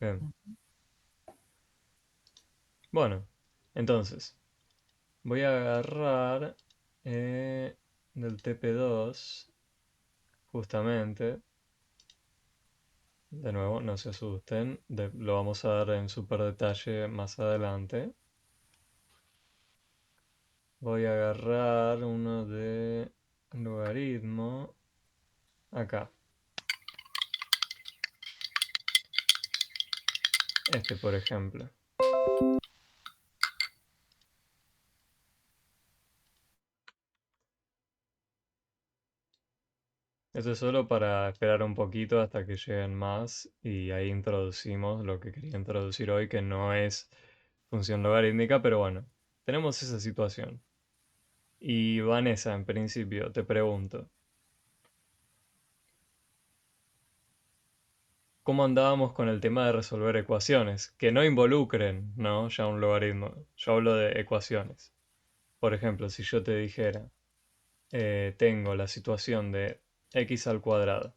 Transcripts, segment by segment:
Bien. Bueno, entonces, voy a agarrar del TP2, justamente. De nuevo, no se asusten, lo vamos a dar en súper detalle más adelante. Voy a agarrar uno de logaritmo acá. Este, por ejemplo. Esto es solo para esperar un poquito hasta que lleguen más y ahí introducimos lo que quería introducir hoy, que no es función logarítmica, pero bueno, tenemos esa situación. Y Vanessa, en principio, te pregunto, ¿cómo andábamos con el tema de resolver ecuaciones? Que no involucren, ¿no? Ya un logaritmo. Yo hablo de ecuaciones. Por ejemplo, si yo te dijera, tengo la situación de x al cuadrado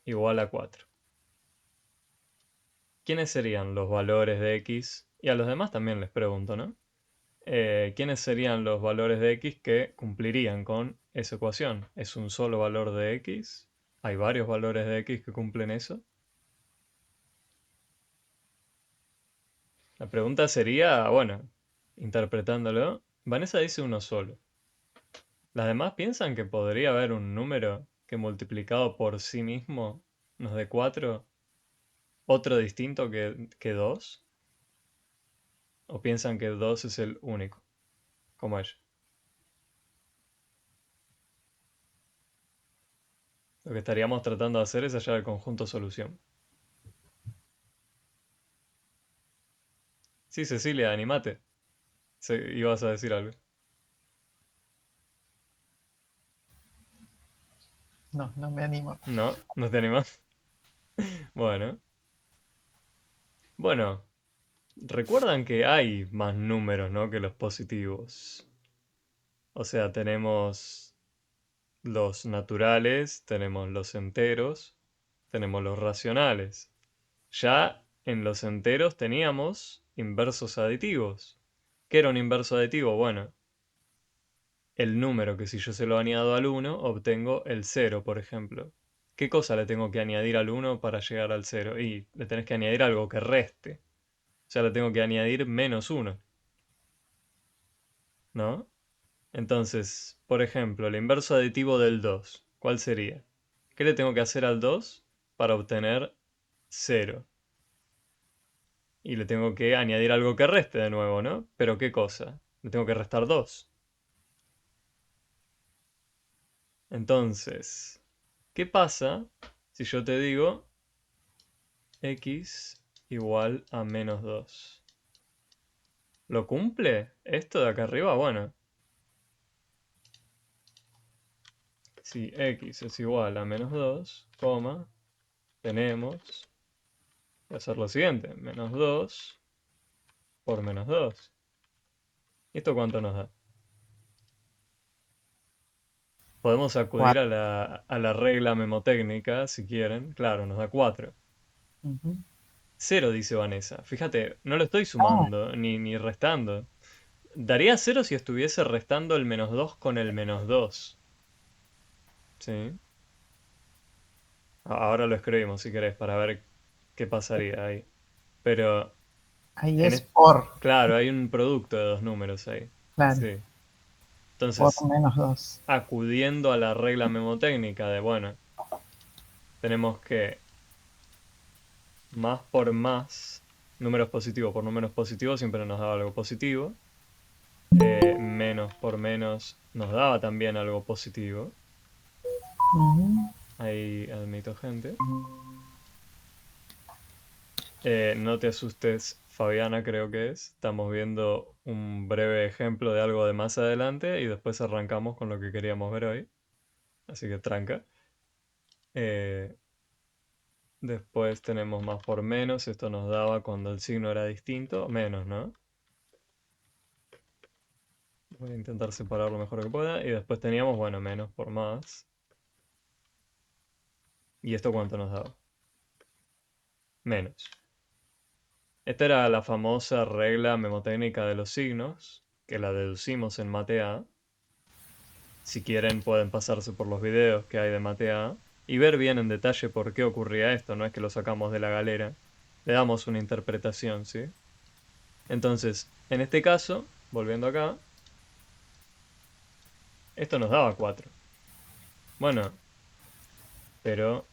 igual a 4. ¿Quiénes serían los valores de x? Y a los demás también les pregunto, ¿no? ¿Quiénes serían los valores de x que cumplirían con esa ecuación? ¿Es un solo valor de x? ¿Hay varios valores de x que cumplen eso? La pregunta sería, bueno, interpretándolo, Vanessa dice uno solo. Las demás piensan que podría haber un número que multiplicado por sí mismo nos dé 4, otro distinto que 2, o piensan que 2 es el único, como ella. Lo que estaríamos tratando de hacer es hallar el conjunto solución. Sí, Cecilia, animate. Ibas a decir algo. No, no me animo. No, no te animas. Bueno, bueno, recuerdan que hay más números, ¿no? Que los positivos. O sea, tenemos los naturales, tenemos los enteros, tenemos los racionales. Ya en los enteros teníamos inversos aditivos. ¿Qué era un inverso aditivo? Bueno, el número que si yo se lo añado al uno obtengo el cero, por ejemplo. ¿Qué cosa le tengo que añadir al uno para llegar al cero? Y le tenés que añadir algo que reste. O sea, le tengo que añadir menos uno, ¿no? Entonces, por ejemplo, el inverso aditivo del 2, ¿cuál sería? ¿Qué le tengo que hacer al 2 para obtener cero? Y le tengo que añadir algo que reste de nuevo, ¿no? Pero ¿qué cosa? Le tengo que restar 2. Entonces, ¿qué pasa si yo te digo x igual a menos 2? ¿Lo cumple esto de acá arriba? Bueno, si x es igual a menos 2, coma, tenemos que hacer lo siguiente, menos 2 por menos 2. ¿Y esto cuánto nos da? Podemos acudir a Cuatro. la regla memotécnica si quieren. Claro, nos da 4. Ujú. Cero, dice Vanessa. Fíjate, no lo estoy Ah, sumando ni restando. Daría cero si estuviese restando el menos 2 con el menos 2. ¿Sí? Ahora lo escribimos si querés para ver qué pasaría ahí. Pero, ahí en es es- por, claro, hay un producto de dos números ahí. claro, Sí. por Entonces, menos dos. acudiendo a la regla memotécnica de, bueno, tenemos que más por más, números positivos por números positivos siempre nos daba algo positivo. Menos por menos nos daba también algo positivo. Ujú. Ahí admito gente. No te asustes, Fabiana creo que es. Estamos viendo un breve ejemplo de algo de más adelante y después arrancamos con lo que queríamos ver hoy. Así que tranca. Eh, Después tenemos más por menos. Esto nos daba cuando el signo era distinto. Menos, ¿no? Voy a intentar separar lo mejor que pueda. Y después teníamos, bueno, menos por más. ¿Y esto cuánto nos daba? menos. Esta era la famosa regla memotécnica de los signos, que la deducimos en Mate A. Si quieren pueden pasarse por los videos que hay de Mate A y ver bien en detalle por qué ocurría esto, no es que lo sacamos de la galera. Le damos una interpretación, ¿sí? Entonces, en este caso, volviendo acá, esto nos daba 4. Bueno, pero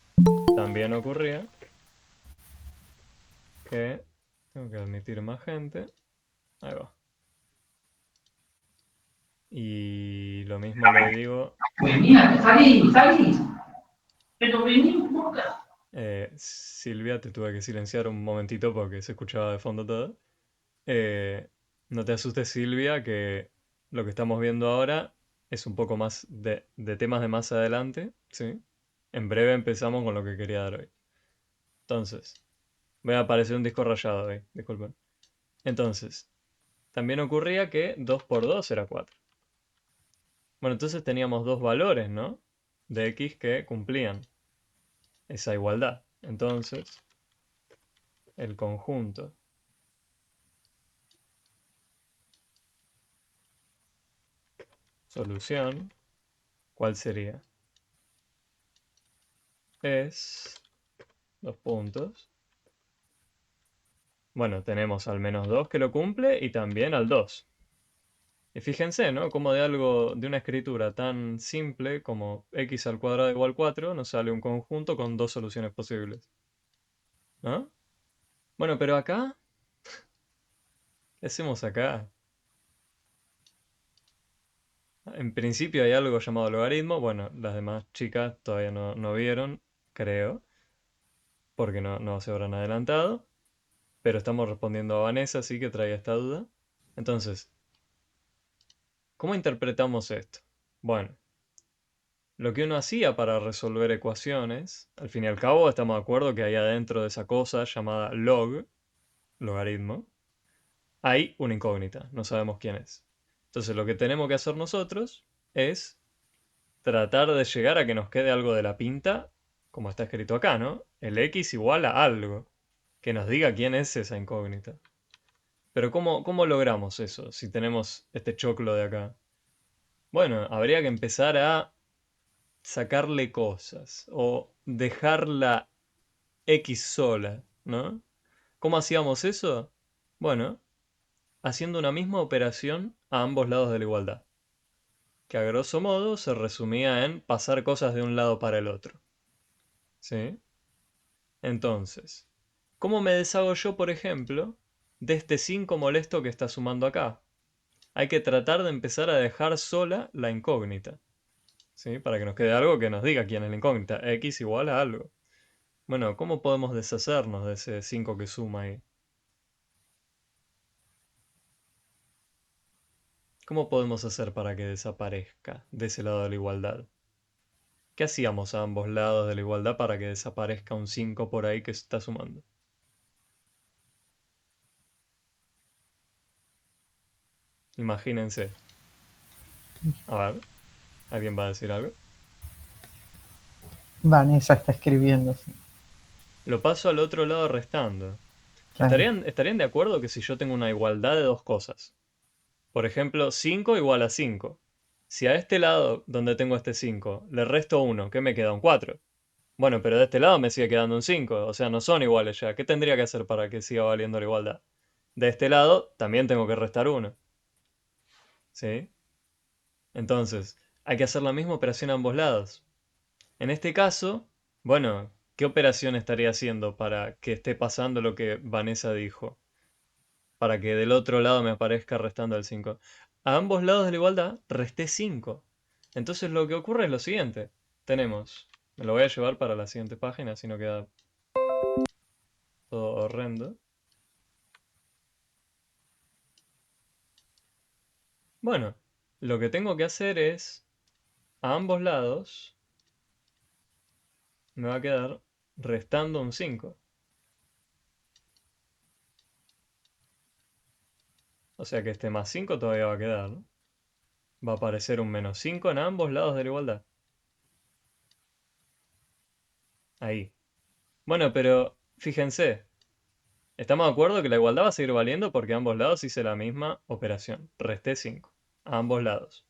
también ocurría que... Tengo que admitir más gente. Ahí va. Y lo mismo le digo... Mira, salí, salí. Pero vení un poco. Silvia, te tuve que silenciar un momentito porque se escuchaba de fondo todo. Eh, no te asustes, Silvia, que lo que estamos viendo ahora es un poco más de temas de más adelante, ¿sí? En breve empezamos con lo que quería dar hoy. Entonces, voy a aparecer un disco rayado hoy, disculpen. Entonces, también ocurría que 2 por 2 era 4. Bueno, entonces teníamos dos valores, ¿no? De x que cumplían esa igualdad. Entonces, el conjunto solución, ¿cuál sería? Es, dos puntos. Bueno, tenemos al menos 2 que lo cumple y también al 2. Y fíjense, ¿no? Como de algo, de una escritura tan simple como x al cuadrado igual 4, nos sale un conjunto con dos soluciones posibles. ¿No? Bueno, pero acá, ¿qué hacemos acá? En principio hay algo llamado logaritmo. Bueno, las demás chicas todavía no vieron, creo, porque no se habrán adelantado. Pero estamos respondiendo a Vanessa, así que traía esta duda. Entonces, ¿cómo interpretamos esto? Bueno, lo que uno hacía para resolver ecuaciones, al fin y al cabo estamos de acuerdo que ahí adentro de esa cosa llamada log, logaritmo, hay una incógnita, no sabemos quién es. Entonces lo que tenemos que hacer nosotros es tratar de llegar a que nos quede algo de la pinta, como está escrito acá, ¿no? El x igual a algo, que nos diga quién es esa incógnita. Pero ¿cómo logramos eso si tenemos este choclo de acá? Bueno, habría que empezar a sacarle cosas o dejarla X sola, ¿no? ¿Cómo hacíamos eso? Bueno, haciendo una misma operación a ambos lados de la igualdad, que a grosso modo se resumía en pasar cosas de un lado para el otro. ¿Sí? Entonces, ¿cómo me deshago yo, por ejemplo, de este 5 molesto que está sumando acá? Hay que tratar de empezar a dejar sola la incógnita, ¿sí? Para que nos quede algo que nos diga quién es la incógnita. X igual a algo. Bueno, ¿cómo podemos deshacernos de ese 5 que suma ahí? ¿Cómo podemos hacer para que desaparezca de ese lado de la igualdad? ¿Qué hacíamos a ambos lados de la igualdad para que desaparezca un 5 por ahí que se está sumando? Imagínense. A ver, ¿alguien va a decir algo? Vanessa está escribiendo, sí. Lo paso al otro lado restando. Claro. ¿Estarían de acuerdo que si yo tengo una igualdad de dos cosas? Por ejemplo, 5 igual a 5. Si a este lado, donde tengo este 5, le resto 1, ¿qué me queda? Un 4. Bueno, pero de este lado me sigue quedando un 5, o sea, no son iguales ya. ¿Qué tendría que hacer para que siga valiendo la igualdad? De este lado también tengo que restar 1. ¿Sí? Entonces, hay que hacer la misma operación a ambos lados. En este caso, bueno, ¿qué operación estaría haciendo para que esté pasando lo que Vanessa dijo? Para que del otro lado me aparezca restando el 5. A ambos lados de la igualdad resté 5. Entonces lo que ocurre es lo siguiente. Tenemos, me lo voy a llevar para la siguiente página, si no queda todo horrendo. Bueno, lo que tengo que hacer es, a ambos lados, me va a quedar restando un 5. O sea que este más 5 todavía va a quedar, ¿no? Va a aparecer un menos 5 en ambos lados de la igualdad. Ahí. Bueno, pero fíjense, estamos de acuerdo que la igualdad va a seguir valiendo porque a ambos lados hice la misma operación. Resté 5. A ambos lados.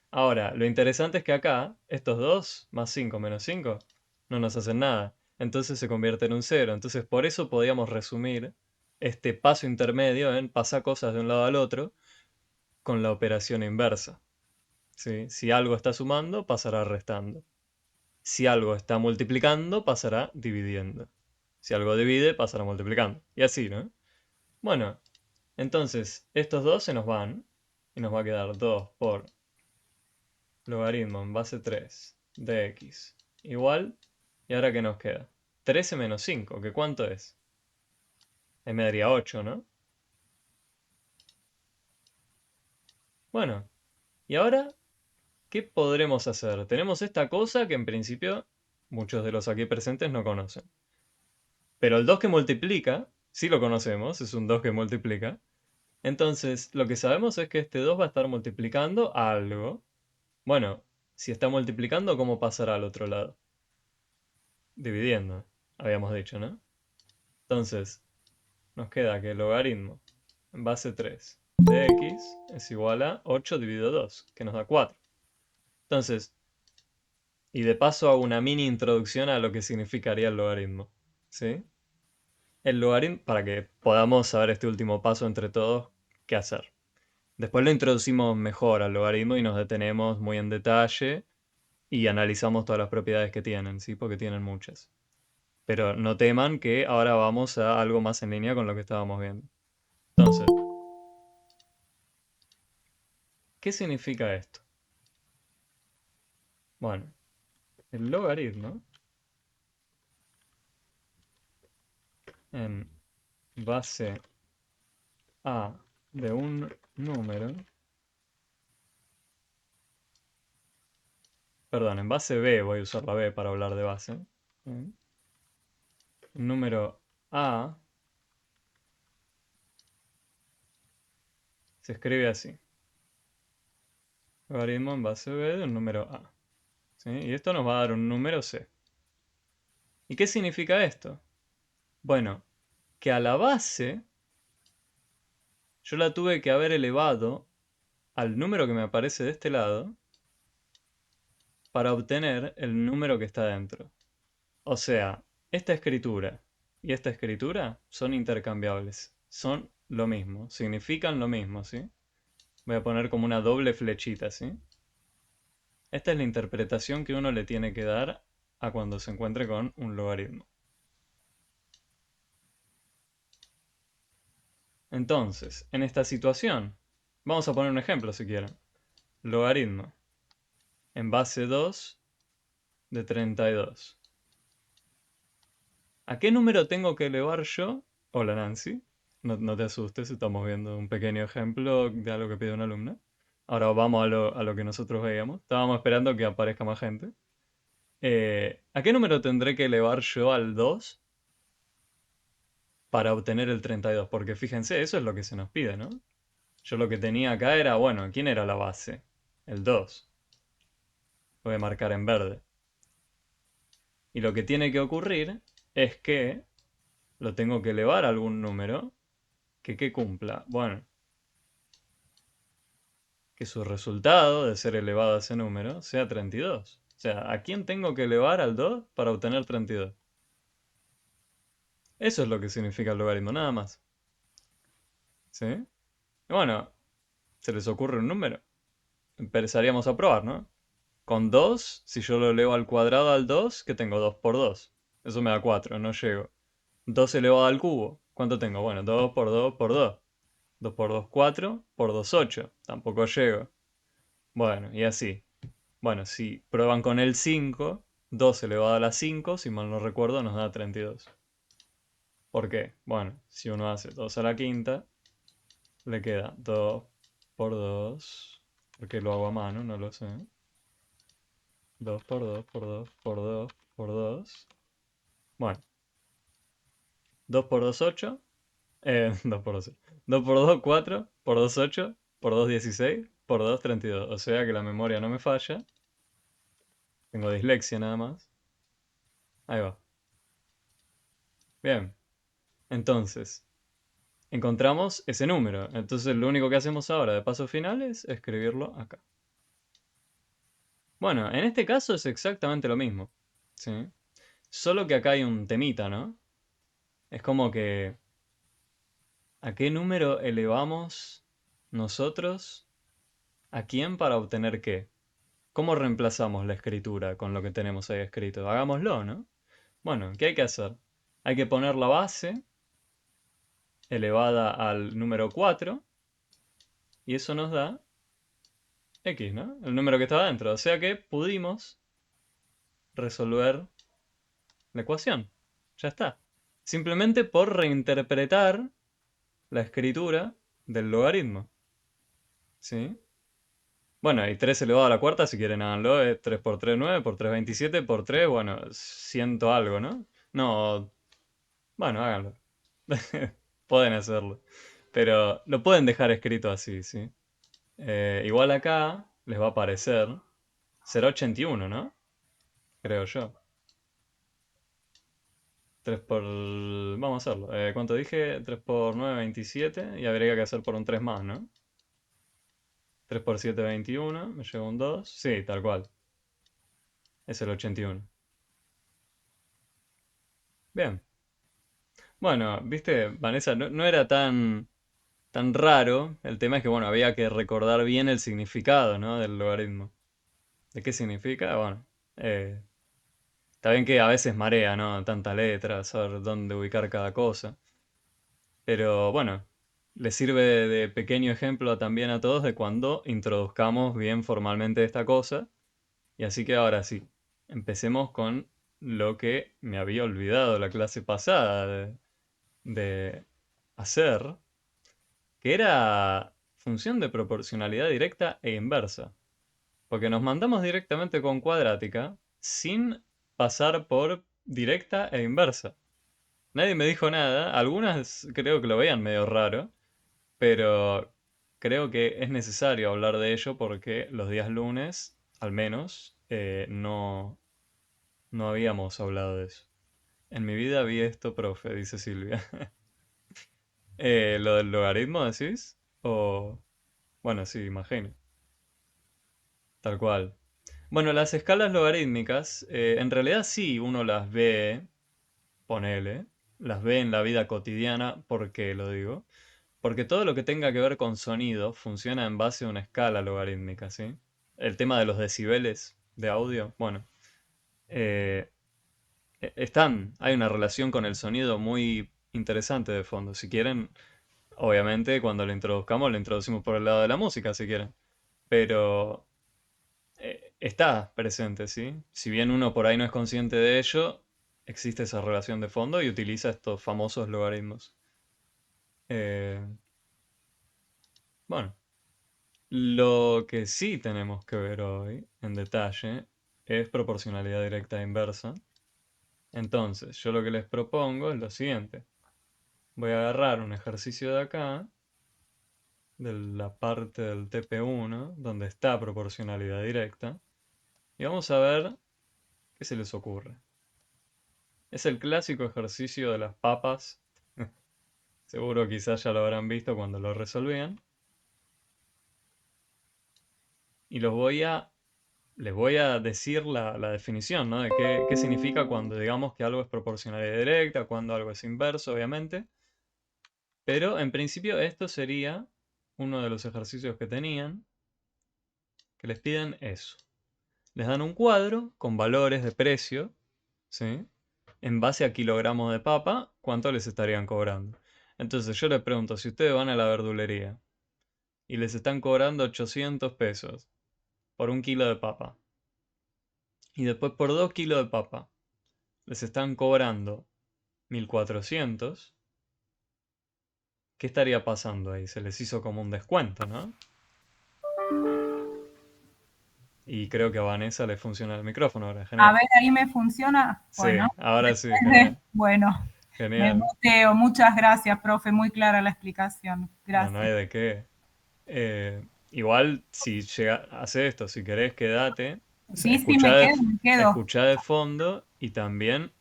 Ahora, lo interesante es que acá, estos 2 más 5 menos 5 no nos hacen nada. Entonces se convierte en un 0. Entonces por eso podíamos resumir este paso intermedio en pasar cosas de un lado al otro con la operación inversa. ¿Sí? Si algo está sumando, pasará restando. Si algo está multiplicando, pasará dividiendo. Si algo divide, pasará multiplicando. Y así, ¿no? Bueno, entonces estos dos se nos van y nos va a quedar 2 por logaritmo en base 3 de x igual. ¿Y ahora qué nos queda? 13 menos 5, ¿que cuánto es? Me daría 8, ¿no? Bueno, ¿y ahora qué podremos hacer? Tenemos esta cosa que en principio muchos de los aquí presentes no conocen. Pero el 2 que multiplica, sí lo conocemos, es un 2 que multiplica. Entonces, lo que sabemos es que este 2 va a estar multiplicando algo. Bueno, si está multiplicando, ¿cómo pasará al otro lado? Dividiendo, habíamos dicho, ¿no? Entonces, nos queda que el logaritmo en base 3 de x es igual a 8 dividido 2, que nos da 4. Entonces, y de paso hago una mini introducción a lo que significaría el logaritmo. ¿Sí? El logaritmo, para que podamos saber este último paso entre todos, qué hacer. Después lo introducimos mejor al logaritmo y nos detenemos muy en detalle y analizamos todas las propiedades que tienen, ¿sí? Porque tienen muchas. Pero no teman que ahora vamos a algo más en línea con lo que estábamos viendo. Entonces, ¿qué significa esto? Bueno, el logaritmo en base a de un número, perdón, en base b, voy a usar la b para hablar de base. Un número a se escribe así. Logaritmo en base b de un número a. ¿Sí? Y esto nos va a dar un número c. ¿Y qué significa esto? Bueno, que a la base yo la tuve que haber elevado al número que me aparece de este lado para obtener el número que está dentro. O sea, esta escritura y esta escritura son intercambiables. Son lo mismo, significan lo mismo, ¿sí? Voy a poner como una doble flechita, ¿sí? Esta es la interpretación que uno le tiene que dar a cuando se encuentre con un logaritmo. Entonces, en esta situación, vamos a poner un ejemplo si quieren. Logaritmo en base 2 de 32. ¿A qué número tengo que elevar yo? Hola Nancy, no te asustes, estamos viendo un pequeño ejemplo de algo que pide una alumna. Ahora vamos a lo que nosotros veíamos. Estábamos esperando que aparezca más gente. ¿A qué número tendré que elevar yo al 2 para obtener el 32? Porque fíjense, eso es lo que se nos pide, ¿no? Yo lo que tenía acá era, bueno, ¿quién era la base? El 2. Voy a marcar en verde. Y lo que tiene que ocurrir es que lo tengo que elevar a algún número que cumpla. Bueno, que su resultado de ser elevado a ese número sea 32. O sea, ¿a quién tengo que elevar al 2 para obtener 32? Eso es lo que significa el logaritmo, nada más. ¿Sí? Y bueno, ¿se les ocurre un número? Empezaríamos a probar, ¿no? Con 2, si yo lo elevo al cuadrado al 2, ¿qué tengo? 2 por 2. Eso me da 4, no llego. 2 elevado al cubo. ¿Cuánto tengo? Bueno, 2 por 2 por 2. 2 por 2, 4. Por 2, 8. Tampoco llego. Bueno, y así. Bueno, si prueban con el 5, 2 elevado a la 5, si mal no recuerdo, nos da 32. ¿Por qué? Bueno, si uno hace 2 a la quinta, le queda 2 por 2, porque lo hago a mano, no lo sé. 2 por 2 por 2 por 2 por 2. Bueno, 2 por 2, 8. 2 por 2, 2 por 2, 4. Por 2, 8. Por 2, 16. Por 2, 32. O sea que la memoria no me falla. Tengo dislexia nada más. Ahí va. Bien. Entonces, encontramos ese número. Entonces, lo único que hacemos ahora de paso final es escribirlo acá. Bueno, en este caso es exactamente lo mismo. ¿Sí? Solo que acá hay un temita, ¿no? Es como que, ¿a qué número elevamos nosotros? ¿A quién para obtener qué? ¿Cómo reemplazamos la escritura con lo que tenemos ahí escrito? Hagámoslo, ¿no? Bueno, ¿qué hay que hacer? Hay que poner la base elevada al número 4 y eso nos da x, ¿no? El número que estaba dentro. O sea que pudimos resolver la ecuación. Ya está. Simplemente por reinterpretar la escritura del logaritmo. ¿Sí? Bueno, y 3 elevado a la cuarta, si quieren háganlo, es 3 por 3 9, por 3 27, por 3, bueno, ciento algo, ¿no? No, bueno, háganlo. Pueden hacerlo. Pero lo pueden dejar escrito así, ¿sí? Igual acá les va a aparecer, será 81, ¿no? Creo yo. 3 por... Vamos a hacerlo. ¿Cuánto dije? 3 por 9, 27. Y habría que hacer por un 3 más, ¿no? 3 por 7, 21. Me lleva un 2. Sí, tal cual. Es el 81. Bien. Bueno, viste, Vanessa, no era tan raro. El tema es que, bueno, había que recordar bien el significado, ¿no? Del logaritmo. ¿De qué significa? Bueno, eh, está bien que a veces marea, ¿no? Tanta letra, saber dónde ubicar cada cosa. Pero bueno, les sirve de pequeño ejemplo también a todos de cuando introduzcamos bien formalmente esta cosa. Y así que ahora sí, empecemos con lo que me había olvidado la clase pasada de hacer, que era función de proporcionalidad directa e inversa. Porque nos mandamos directamente con cuadrática sin pasar por directa e inversa. Nadie me dijo nada, algunas creo que lo veían medio raro, pero creo que es necesario hablar de ello porque los días lunes, al menos, no habíamos hablado de eso. En mi vida vi esto, profe, dice Silvia. ¿Lo del logaritmo decís? O... Bueno, sí, imagino. Tal cual. Bueno, las escalas logarítmicas, en realidad sí uno las ve, ponele, las ve en la vida cotidiana, ¿por qué lo digo? Porque todo lo que tenga que ver con sonido funciona en base a una escala logarítmica, ¿sí? El tema de los decibeles de audio, bueno, eh, hay una relación con el sonido muy interesante de fondo. Si quieren, obviamente cuando lo introduzcamos, lo introducimos por el lado de la música, si quieren. Pero está presente, ¿sí? Si bien uno por ahí no es consciente de ello, existe esa relación de fondo y utiliza estos famosos logaritmos. Eh, bueno, lo que sí tenemos que ver hoy en detalle es proporcionalidad directa e inversa. Entonces, yo lo que les propongo es lo siguiente. Voy a agarrar un ejercicio de acá, de la parte del TP1, donde está proporcionalidad directa, y vamos a ver qué se les ocurre. Es el clásico ejercicio de las papas. Seguro quizás ya lo habrán visto cuando lo resolvían. Y les voy a decir la definición, ¿no? De qué significa cuando digamos que algo es proporcionalidad directa, cuando algo es inverso, obviamente. Pero en principio esto sería uno de los ejercicios que tenían, que les piden eso. Les dan un cuadro con valores de precio, ¿sí? En base a kilogramos de papa, ¿cuánto les estarían cobrando? Entonces yo les pregunto, si ustedes van a la verdulería y les están cobrando 800 pesos por un kilo de papa, y después por 2 kilos de papa les están cobrando 1400, ¿qué estaría pasando ahí? Se les hizo como un descuento, ¿no? Y creo que a Vanessa le funciona el micrófono ahora, A genial. ver, ahí me funciona. Sí, Bueno, ahora sí, genial. bueno, me Genial. muteo. Muchas gracias, profe. Muy clara la explicación. No, no hay Gracias. de qué. Igual, si llega, hace esto, si querés, quédate, Sí, sí, me quedo, me quedo. escuchá de fondo y también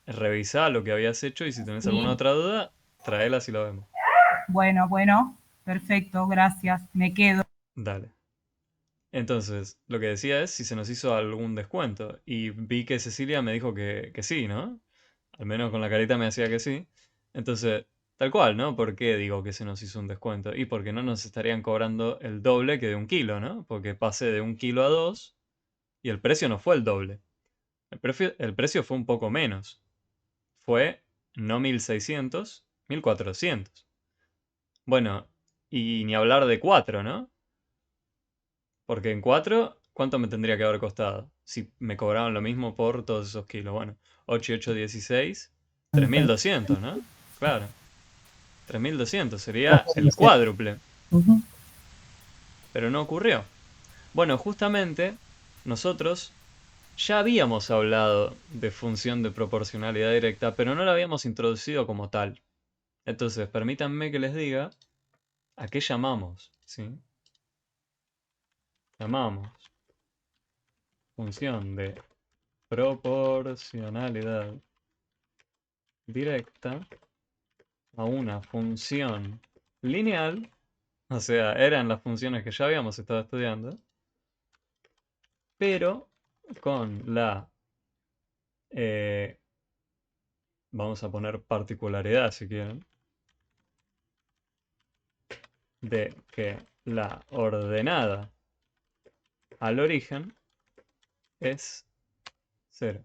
revisá lo que habías hecho y si tenés Sí. alguna otra duda, traela si lo vemos. Bueno, perfecto, gracias. Me quedo. Dale. Entonces, lo que decía es si se nos hizo algún descuento. Y vi que Cecilia me dijo que sí, ¿no? Al menos con la carita me decía que sí. Entonces, tal cual, ¿no? ¿Por qué digo que se nos hizo un descuento? Y porque no nos estarían cobrando el doble que de 1 kilo, ¿no? Porque pasé de 1 kilo a 2 y el precio no fue el doble. El precio fue un poco menos. Fue no 1.600, 1.400. Bueno, y ni hablar de 4, ¿no? Porque en 4, ¿cuánto me tendría que haber costado? Si me cobraban lo mismo por todos esos kilos. Bueno, 8 y 8, 16. 3.200, ¿no? Claro. 3.200 sería el cuádruple. Ujú. Pero no ocurrió. Bueno, justamente nosotros ya habíamos hablado de función de proporcionalidad directa, pero no la habíamos introducido como tal. Entonces, permítanme que les diga a qué llamamos, ¿sí? Llamamos función de proporcionalidad directa a una función lineal, o sea, eran las funciones que ya habíamos estado estudiando, pero con la, eh, vamos a poner particularidad si quieren, de que la ordenada al origen es 0.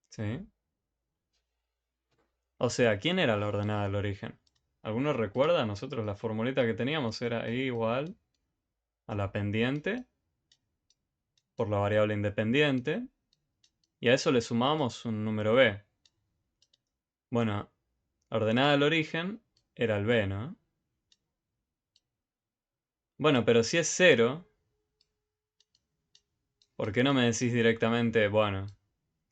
¿Sí? O sea, ¿quién era la ordenada del origen? ¿Alguno recuerda? Nosotros la formulita que teníamos era i igual a la pendiente por la variable independiente y a eso le sumamos un número b. Bueno, la ordenada del origen era el b, ¿no? Bueno, pero si es 0, ¿por qué no me decís directamente, bueno,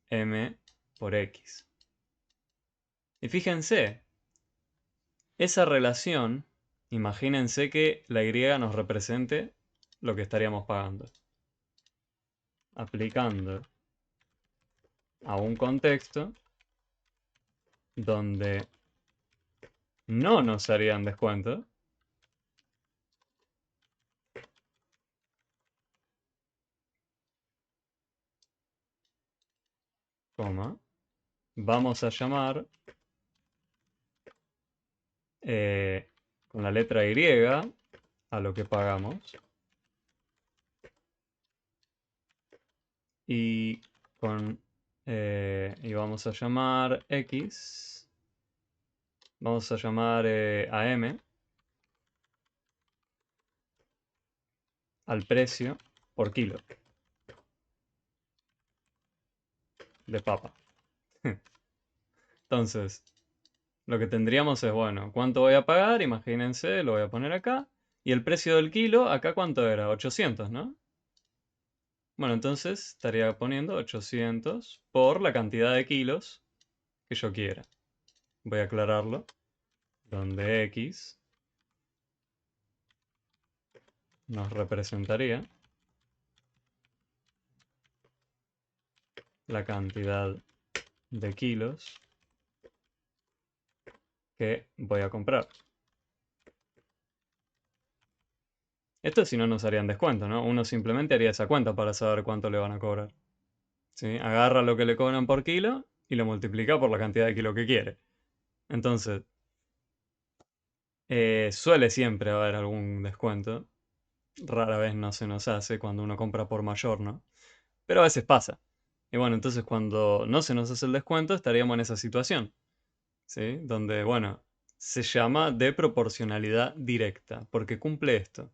m por x? Y fíjense, esa relación, imagínense que la y nos represente lo que estaríamos pagando. Aplicando a un contexto donde no nos harían descuento, coma, vamos a llamar con la letra Y a lo que pagamos y y vamos a llamar X, vamos a llamar a M al precio por kilo de papa. Entonces, lo que tendríamos es, bueno, ¿cuánto voy a pagar? Imagínense, lo voy a poner acá. Y el precio del kilo, acá ¿cuánto era? 800, ¿no? Bueno, entonces estaría poniendo 800 por la cantidad de kilos que yo quiera. Voy a aclararlo. Donde X nos representaría la cantidad de kilos que voy a comprar. Esto si no nos harían descuento, ¿no? Uno simplemente haría esa cuenta para saber cuánto le van a cobrar. ¿Sí? Agarra lo que le cobran por kilo y lo multiplica por la cantidad de kilo que quiere. Entonces, suele siempre haber algún descuento. Rara vez no se nos hace cuando uno compra por mayor, ¿no? Pero a veces pasa. Y bueno, entonces cuando no se nos hace el descuento estaríamos en esa situación, ¿sí? Donde, bueno, se llama de proporcionalidad directa, porque cumple esto,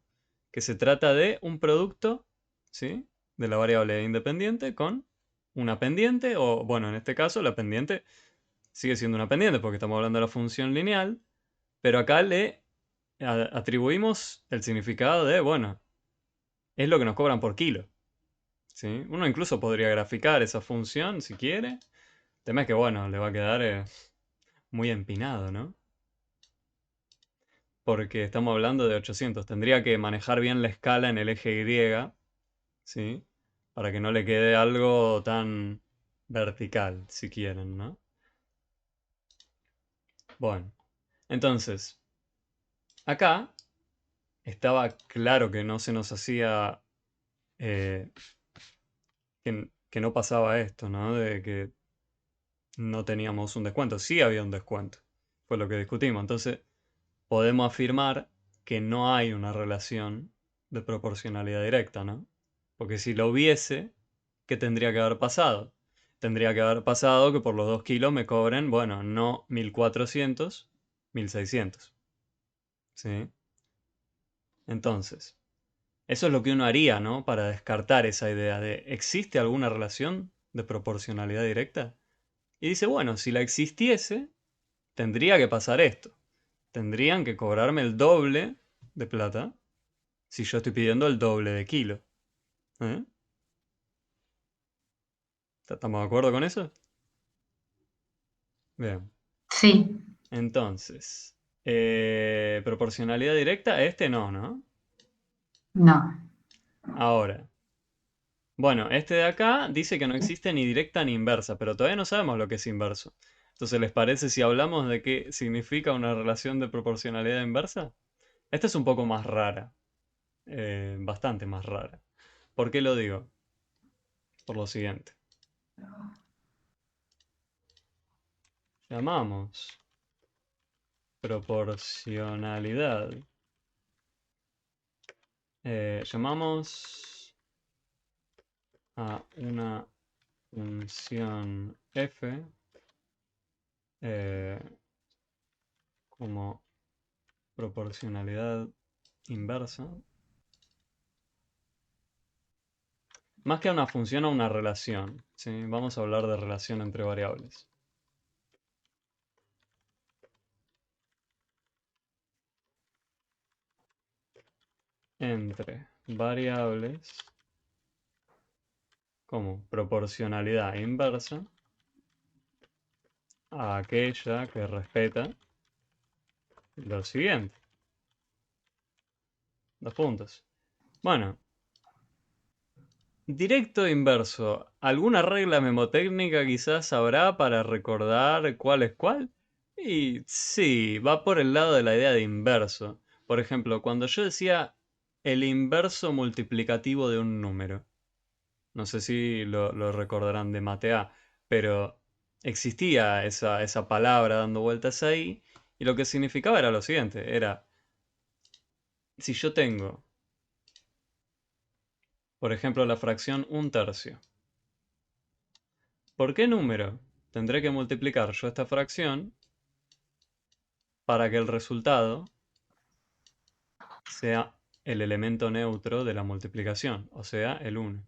que se trata de un producto, ¿sí? De la variable independiente con una pendiente, o bueno, en este caso la pendiente sigue siendo una pendiente porque estamos hablando de la función lineal, pero acá le atribuimos el significado de, bueno, es lo que nos cobran por kilo, ¿sí? Uno incluso podría graficar esa función si quiere. El tema es que, bueno, le va a quedar muy empinado, ¿no? Porque estamos hablando de 800. Tendría que manejar bien la escala en el eje Y, ¿sí? para que no le quede algo tan vertical, si quieren, ¿no? Bueno, entonces, acá estaba claro que no se nos hacía, eh, que no pasaba esto, ¿no? De que no teníamos un descuento. Sí había un descuento, fue lo que discutimos. Entonces, podemos afirmar que no hay una relación de proporcionalidad directa, ¿no? Porque si lo hubiese, ¿qué tendría que haber pasado? Tendría que haber pasado que por los 2 kilos me cobren, bueno, no 1.400, 1.600. ¿Sí? Entonces, eso es lo que uno haría, ¿no? Para descartar esa idea de ¿existe alguna relación de proporcionalidad directa? Y dice, bueno, si la existiese, tendría que pasar esto. Tendrían que cobrarme el doble de plata si yo estoy pidiendo el doble de kilo. ¿Eh? ¿Estamos de acuerdo con eso? Bien. Sí, Entonces, proporcionalidad directa, este no, ¿no? no. Ahora, bueno, este de acá dice que no existe ni directa ni inversa, pero todavía no sabemos lo que es inverso. Entonces, ¿les parece si hablamos de qué significa una relación de proporcionalidad inversa? Esta es un poco más rara, bastante más rara. ¿Por qué lo digo? Por lo siguiente. Llamamos proporcionalidad. Llamamos a una función f eh, como proporcionalidad inversa. Más que a una función, a una relación. ¿Sí? Vamos a hablar de relación entre variables. Entre variables como proporcionalidad inversa a aquella que respeta lo siguiente. 2 puntos. Bueno, directo e inverso. ¿Alguna regla memotécnica quizás habrá para recordar cuál es cuál? Y sí, va por el lado de la idea de inverso. Por ejemplo, cuando yo decía el inverso multiplicativo de un número, no sé si lo recordarán de Mate A, pero existía esa palabra dando vueltas ahí, y lo que significaba era lo siguiente, era, si yo tengo, por ejemplo, la fracción 1/3, ¿por qué número tendré que multiplicar yo esta fracción para que el resultado sea el elemento neutro de la multiplicación, o sea, el 1?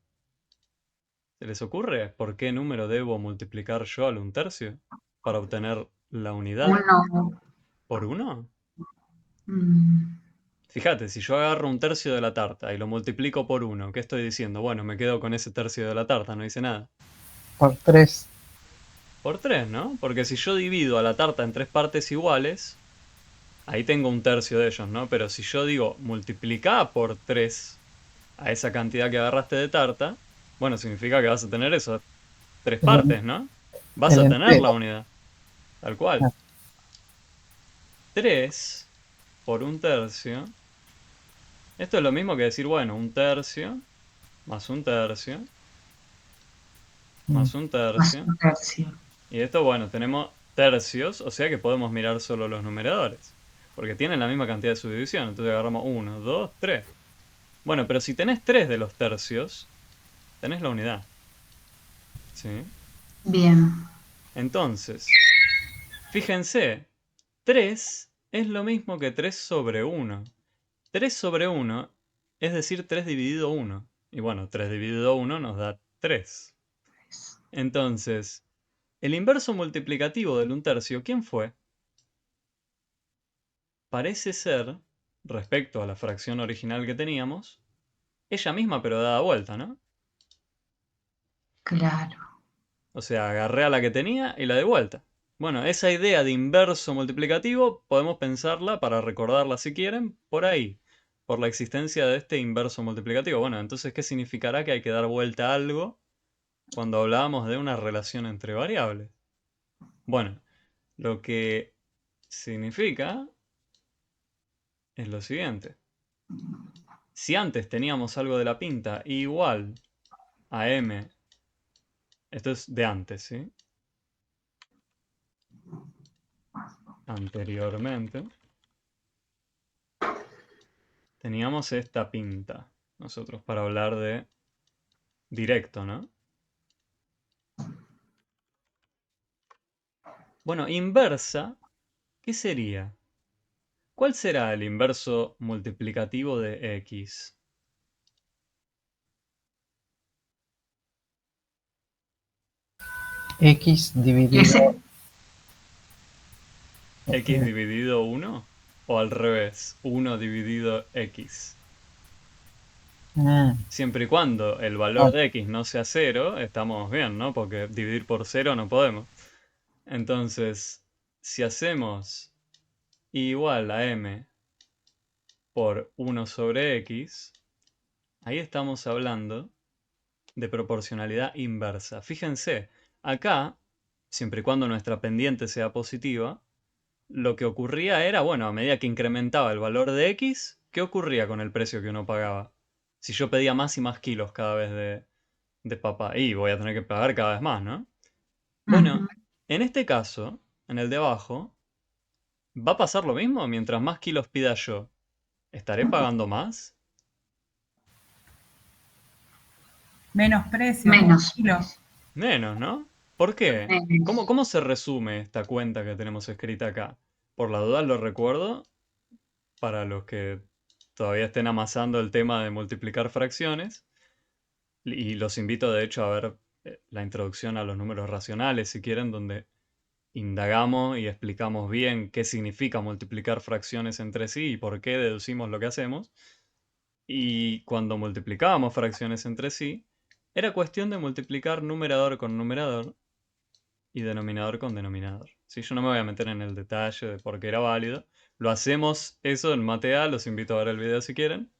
¿Se les ocurre por qué número debo multiplicar yo al 1/3 para obtener la unidad? Uno. ¿Por 1? mm, Fíjate, si yo agarro 1/3 de la tarta y lo multiplico por 1, ¿qué estoy diciendo? Bueno, me quedo con ese tercio de la tarta, no dice nada. Por 3. Por 3, ¿no? Porque si yo divido a la tarta en 3 partes iguales, ahí tengo 1/3 de ellos, ¿no? Pero si yo digo multiplicá por 3 a esa cantidad que agarraste de tarta, bueno, significa que vas a tener esas 3 El, partes, ¿no? Vas el a tener la entero. unidad, tal cual. Ah, 3 por 1/3. Esto es lo mismo que decir, bueno, 1/3 más 1/3 mm, más 1 más tercio. un tercio. Y esto, bueno, tenemos tercios, o sea que podemos mirar solo los numeradores. Porque tienen la misma cantidad de subdivisión. Entonces agarramos 1, 2, 3. Bueno, pero si tenés 3 de los tercios, tenés la unidad. ¿Sí? Bien. Entonces, fíjense, 3 es lo mismo que 3 sobre 1. 3 sobre 1 es decir 3 dividido 1. Y bueno, 3 dividido 1 nos da 3. Entonces, el inverso multiplicativo del 1/3, ¿quién fue? Parece ser, respecto a la fracción original que teníamos, ella misma pero dada vuelta, ¿no? Claro. O sea, agarré a la que tenía y la de vuelta. Bueno, esa idea de inverso multiplicativo podemos pensarla, para recordarla si quieren, por ahí. por la existencia de este inverso multiplicativo. Bueno, entonces, ¿qué significará que hay que dar vuelta a algo cuando hablábamos de una relación entre variables? Bueno, lo que significa es lo siguiente. Si antes teníamos algo de la pinta igual a m, esto es de antes, ¿sí? Anteriormente, teníamos esta pinta, nosotros, para hablar de directo, ¿no? Bueno, inversa, ¿qué sería? ¿Cuál será el inverso multiplicativo de x? X dividido. Ese. ¿X dividido 1? ¿O al revés? 1 dividido x. Ah, Siempre y cuando el valor de x no sea 0, estamos bien, ¿no? Porque dividir por 0 no podemos. Entonces, si hacemos igual a m por 1 sobre x, ahí estamos hablando de proporcionalidad inversa. Fíjense, acá, siempre y cuando nuestra pendiente sea positiva, lo que ocurría era, bueno, a medida que incrementaba el valor de x, ¿qué ocurría con el precio que uno pagaba? Si yo pedía más y más kilos cada vez de papa, y voy a tener que pagar cada vez más, ¿no? Bueno, en este caso, en el de abajo, ¿va a pasar lo mismo? Mientras más kilos pida yo, ¿estaré pagando más? Menos precio por Menos. kilo. Menos, ¿no? ¿Por qué? ¿Cómo, Menos. cómo se resume esta cuenta que tenemos escrita acá? Por la duda lo recuerdo para los que todavía estén amasando el tema de multiplicar fracciones. Y los invito de hecho a ver la introducción a los números racionales, si quieren, donde indagamos y explicamos bien qué significa multiplicar fracciones entre sí y por qué deducimos lo que hacemos. Y cuando multiplicábamos fracciones entre sí, era cuestión de multiplicar numerador con numerador y denominador con denominador. ¿Sí? Yo no me voy a meter en el detalle de por qué era válido. Lo hacemos eso en Mate A, los invito a ver el video si quieren.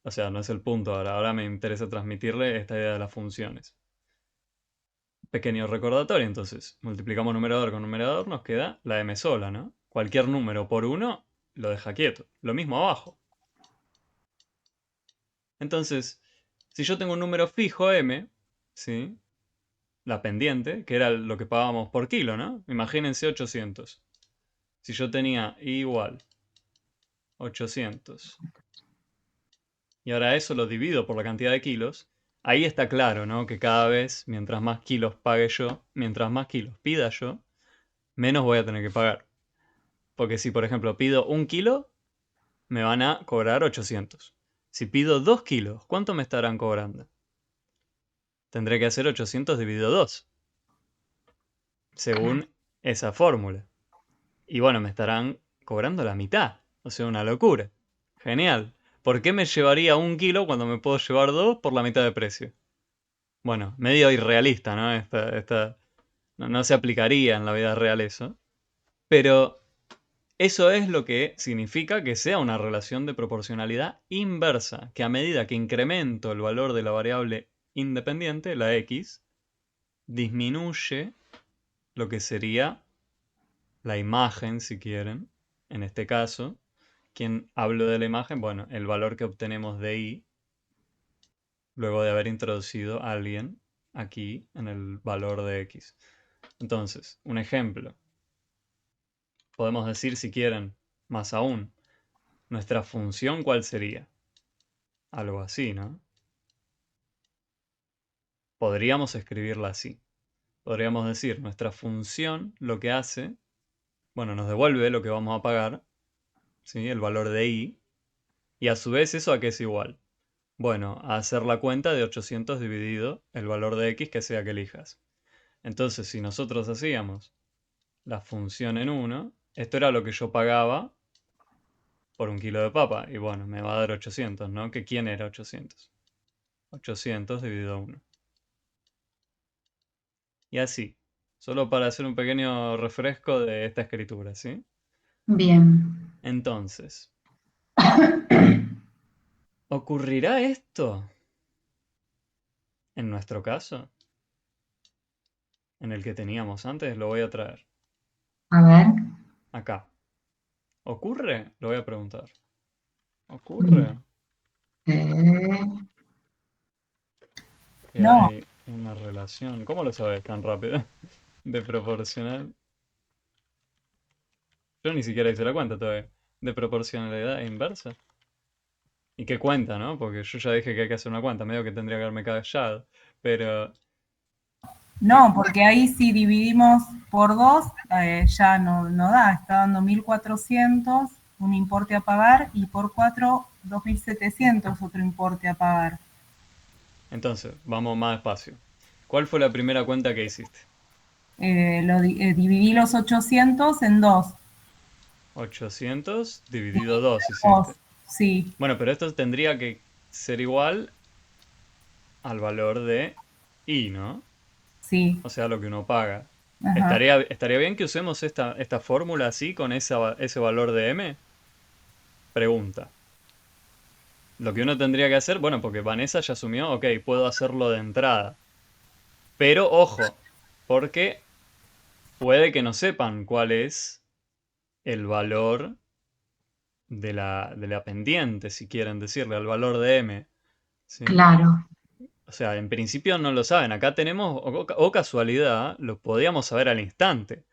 O sea, no es el punto ahora. Ahora me interesa transmitirle esta idea de las funciones. Pequeño recordatorio, entonces. Multiplicamos numerador con numerador, nos queda la m sola, ¿no? Cualquier número por 1 lo deja quieto. Lo mismo abajo. Entonces, si yo tengo un número fijo m, ¿sí? La pendiente, que era lo que pagábamos por kilo, ¿no? Imagínense 800. Si yo tenía igual 800 y ahora eso lo divido por la cantidad de kilos, ahí está claro, ¿no? Que cada vez, mientras más kilos pague yo, mientras más kilos pida yo, menos voy a tener que pagar. Porque si, por ejemplo, pido 1 kilo, me van a cobrar 800. Si pido 2 kilos, ¿cuánto me estarán cobrando? Tendré que hacer 800 dividido 2, según esa fórmula. Y bueno, me estarán cobrando la mitad. O sea, una locura. Genial. ¿Por qué me llevaría 1 kilo cuando me puedo llevar 2 por la mitad de precio? Bueno, medio irrealista, ¿no? No se aplicaría en la vida real eso. Pero eso es lo que significa que sea una relación de proporcionalidad inversa, que a medida que incremento el valor de la variable independiente, la x, disminuye lo que sería la imagen, si quieren, en este caso. ¿Quién hablo de la imagen? Bueno, el valor que obtenemos de y, luego de haber introducido a alguien aquí en el valor de x. Entonces, un ejemplo. Podemos decir, si quieren, más aún, nuestra función, ¿cuál sería? Algo así, ¿no? Podríamos escribirla así. Podríamos decir, nuestra función lo que hace, bueno, nos devuelve lo que vamos a pagar, ¿sí? El valor de y a su vez eso a qué es igual. Bueno, a hacer la cuenta de 800 dividido el valor de x que sea que elijas. Entonces, si nosotros hacíamos la función en 1, esto era lo que yo pagaba por 1 kilo de papa. Y bueno, me va a dar 800, ¿no? ¿Que quién era 800? 800 dividido 1. Y así, solo para hacer un pequeño refresco de esta escritura, ¿sí? Bien. Entonces, ¿Ocurrirá esto en nuestro caso? En el que teníamos antes, lo voy a traer. A ver. Acá. ¿Ocurre? Lo voy a preguntar. Mm, ¿Ocurre eh, que No, hay una relación? ¿Cómo lo sabes tan rápido? De proporcional. Yo ni siquiera hice la cuenta todavía. De proporcionalidad inversa. ¿Y qué cuenta, no? Porque yo ya dije que hay que hacer una cuenta. Medio que tendría que haberme callado. Pero, ¿qué? no, porque ahí si dividimos por 2, ya no da, está dando 1.400, un importe a pagar, y por 4, 2.700, otro importe a pagar. Entonces, vamos más despacio. ¿Cuál fue la primera cuenta que hiciste? Dividí los 800 en 2. 800 dividido 2 2, hiciste. sí, Bueno, pero esto tendría que ser igual al valor de I, ¿no? sí, O sea, lo que uno paga. ajá. ¿Estaría bien que usemos esta fórmula así, con ese valor de M? Pregunta. Lo que uno tendría que hacer, bueno, porque Vanessa ya asumió, ok, puedo hacerlo de entrada. Pero ojo, porque puede que no sepan cuál es el valor de la pendiente, si quieren decirle, el valor de M. ¿Sí? claro. O sea, en principio no lo saben. Acá tenemos, o casualidad, lo podíamos saber al instante.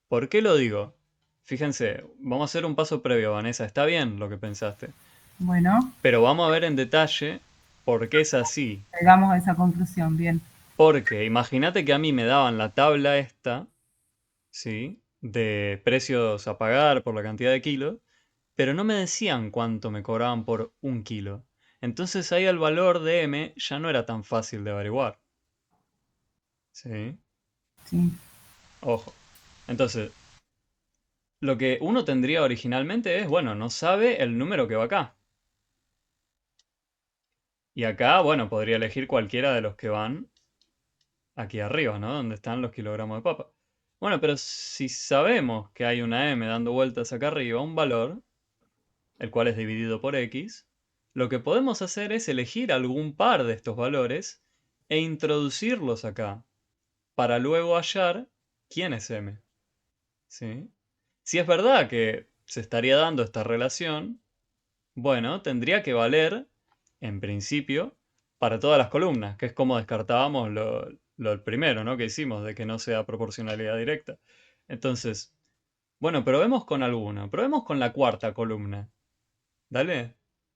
¿Por qué lo digo? Fíjense, vamos a hacer un paso previo, Vanessa. Está bien lo que pensaste. Bueno, Pero vamos a ver en detalle por qué es así. llegamos a esa conclusión, bien. Porque imagínate que a mí me daban la tabla esta, ¿sí? De precios a pagar por la cantidad de kilos, pero no me decían cuánto me cobraban por un kilo. Entonces ahí el valor de M ya no era tan fácil de averiguar. ¿Sí? Sí, Ojo. Entonces, lo que uno tendría originalmente es, bueno, no sabe el número que va acá. Y acá, bueno, podría elegir cualquiera de los que van aquí arriba, ¿no? Donde están los kilogramos de papa. Bueno, pero si sabemos que hay una M dando vueltas acá arriba, un valor, el cual es dividido por X, lo que podemos hacer es elegir algún par de estos valores e introducirlos acá, para luego hallar quién es M. ¿Sí? Si es verdad que se estaría dando esta relación, bueno, tendría que valer, en principio, para todas las columnas, que es como descartábamos lo primero, ¿no? Que hicimos, de que no sea proporcionalidad directa. Entonces, bueno, probemos con alguna. Probemos con la cuarta columna. ¿Dale?